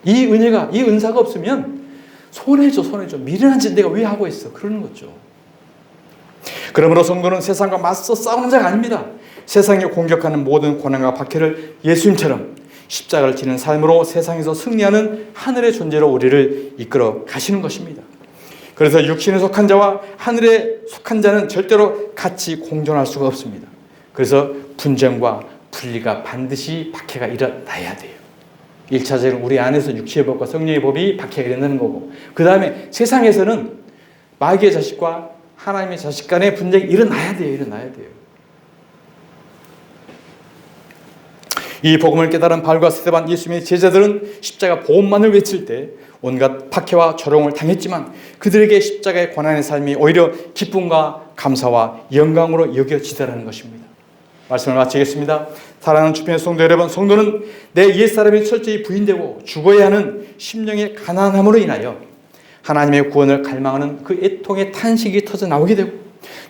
S1: 이 은혜가, 이 은사가 없으면 손해죠. 미련한 짓 내가 왜 하고 있어? 그러는 거죠. 그러므로 성도는 세상과 맞서 싸우는 자가 아닙니다. 세상에 공격하는 모든 고난과 박해를 예수님처럼 십자가를 지는 삶으로 세상에서 승리하는 하늘의 존재로 우리를 이끌어 가시는 것입니다. 그래서 육신에 속한 자와 하늘에 속한 자는 절대로 같이 공존할 수가 없습니다. 그래서 분쟁과 분리가 반드시 박해가 일어나야 돼요. 1차적으로 우리 안에서 육체의 법과 성령의 법이 박해가 일어나는 거고, 그 다음에 세상에서는 마귀의 자식과 하나님의 자식 간의 분쟁이 일어나야 돼요. 이 복음을 깨달은 바울과 스데반 예수님의 제자들은 십자가 보험만을 외칠 때 온갖 박해와 조롱을 당했지만 그들에게 십자가의 고난의 삶이 오히려 기쁨과 감사와 영광으로 여겨지더라는 것입니다. 말씀을 마치겠습니다. 사랑하는 주변의 성도 여러분, 성도는 내 옛사람이 철저히 부인되고 죽어야 하는 심령의 가난함으로 인하여 하나님의 구원을 갈망하는 그 애통의 탄식이 터져 나오게 되고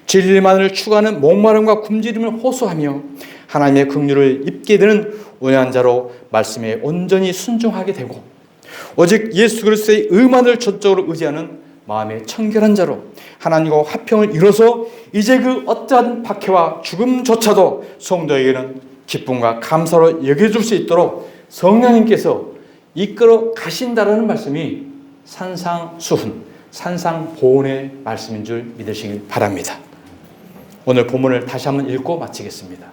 S1: 진리만을 추구하는 목마름과 굶주림을 호소하며 하나님의 긍휼을 입게 되는 온유한 자로 말씀에 온전히 순종하게 되고 오직 예수 그리스도의 의만을 전적으로 의지하는 마음의 청결한 자로 하나님과 화평을 이뤄서 이제 그 어떠한 박해와 죽음조차도 성도에게는 기쁨과 감사로 여겨줄 수 있도록 성령님께서 이끌어 가신다라는 말씀이 산상수훈, 산상보훈의 말씀인 줄 믿으시길 바랍니다. 오늘 본문을 다시 한번 읽고 마치겠습니다.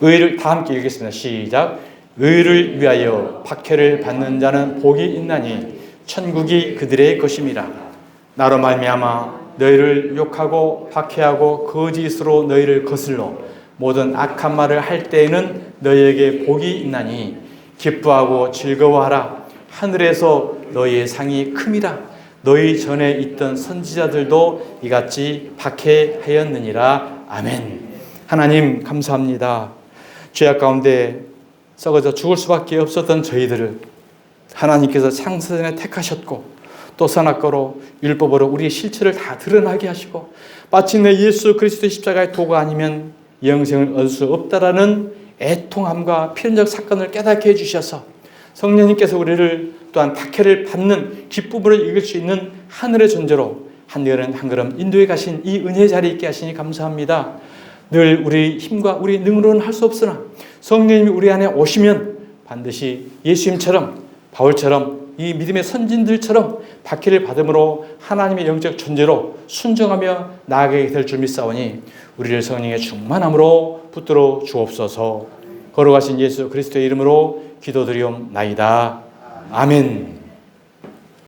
S1: 의를 다 함께 읽겠습니다. 시작. 의를 위하여 박해를 받는 자는 복이 있나니 천국이 그들의 것임이라. 나로 말미암아 너희를 욕하고 박해하고 거짓으로 너희를 거슬러 모든 악한 말을 할 때에는 너희에게 복이 있나니 기뻐하고 즐거워하라. 하늘에서 너희의 상이 큼이라. 너희 전에 있던 선지자들도 이같이 박해하였느니라. 아멘. 하나님 감사합니다. 죄악 가운데 썩어져 죽을 수밖에 없었던 저희들을 하나님께서 창세전에 택하셨고 또 선악과로 율법으로 우리의 실체를 다 드러나게 하시고 마침내 예수 그리스도의 십자가의 도가 아니면 영생을 얻을 수 없다라는 애통함과 필연적 사건을 깨닫게 해주셔서 성령님께서 우리를 또한 박해를 받는 기쁨으로 이길 수 있는 하늘의 존재로 한 걸음 한 걸음 인도해 가신 이 은혜의 자리에 있게 하시니 감사합니다. 늘 우리 힘과 우리 능으로는 할 수 없으나 성령님이 우리 안에 오시면 반드시 예수님처럼 바울처럼 이 믿음의 선진들처럼 박해를 받음으로 하나님의 영적 존재로 순종하며 나아가게 될 줄 믿사오니 우리를 성령의 충만함으로 붙들어 주옵소서. 걸어가신 예수 그리스도의 이름으로 기도드리옵나이다. 아멘.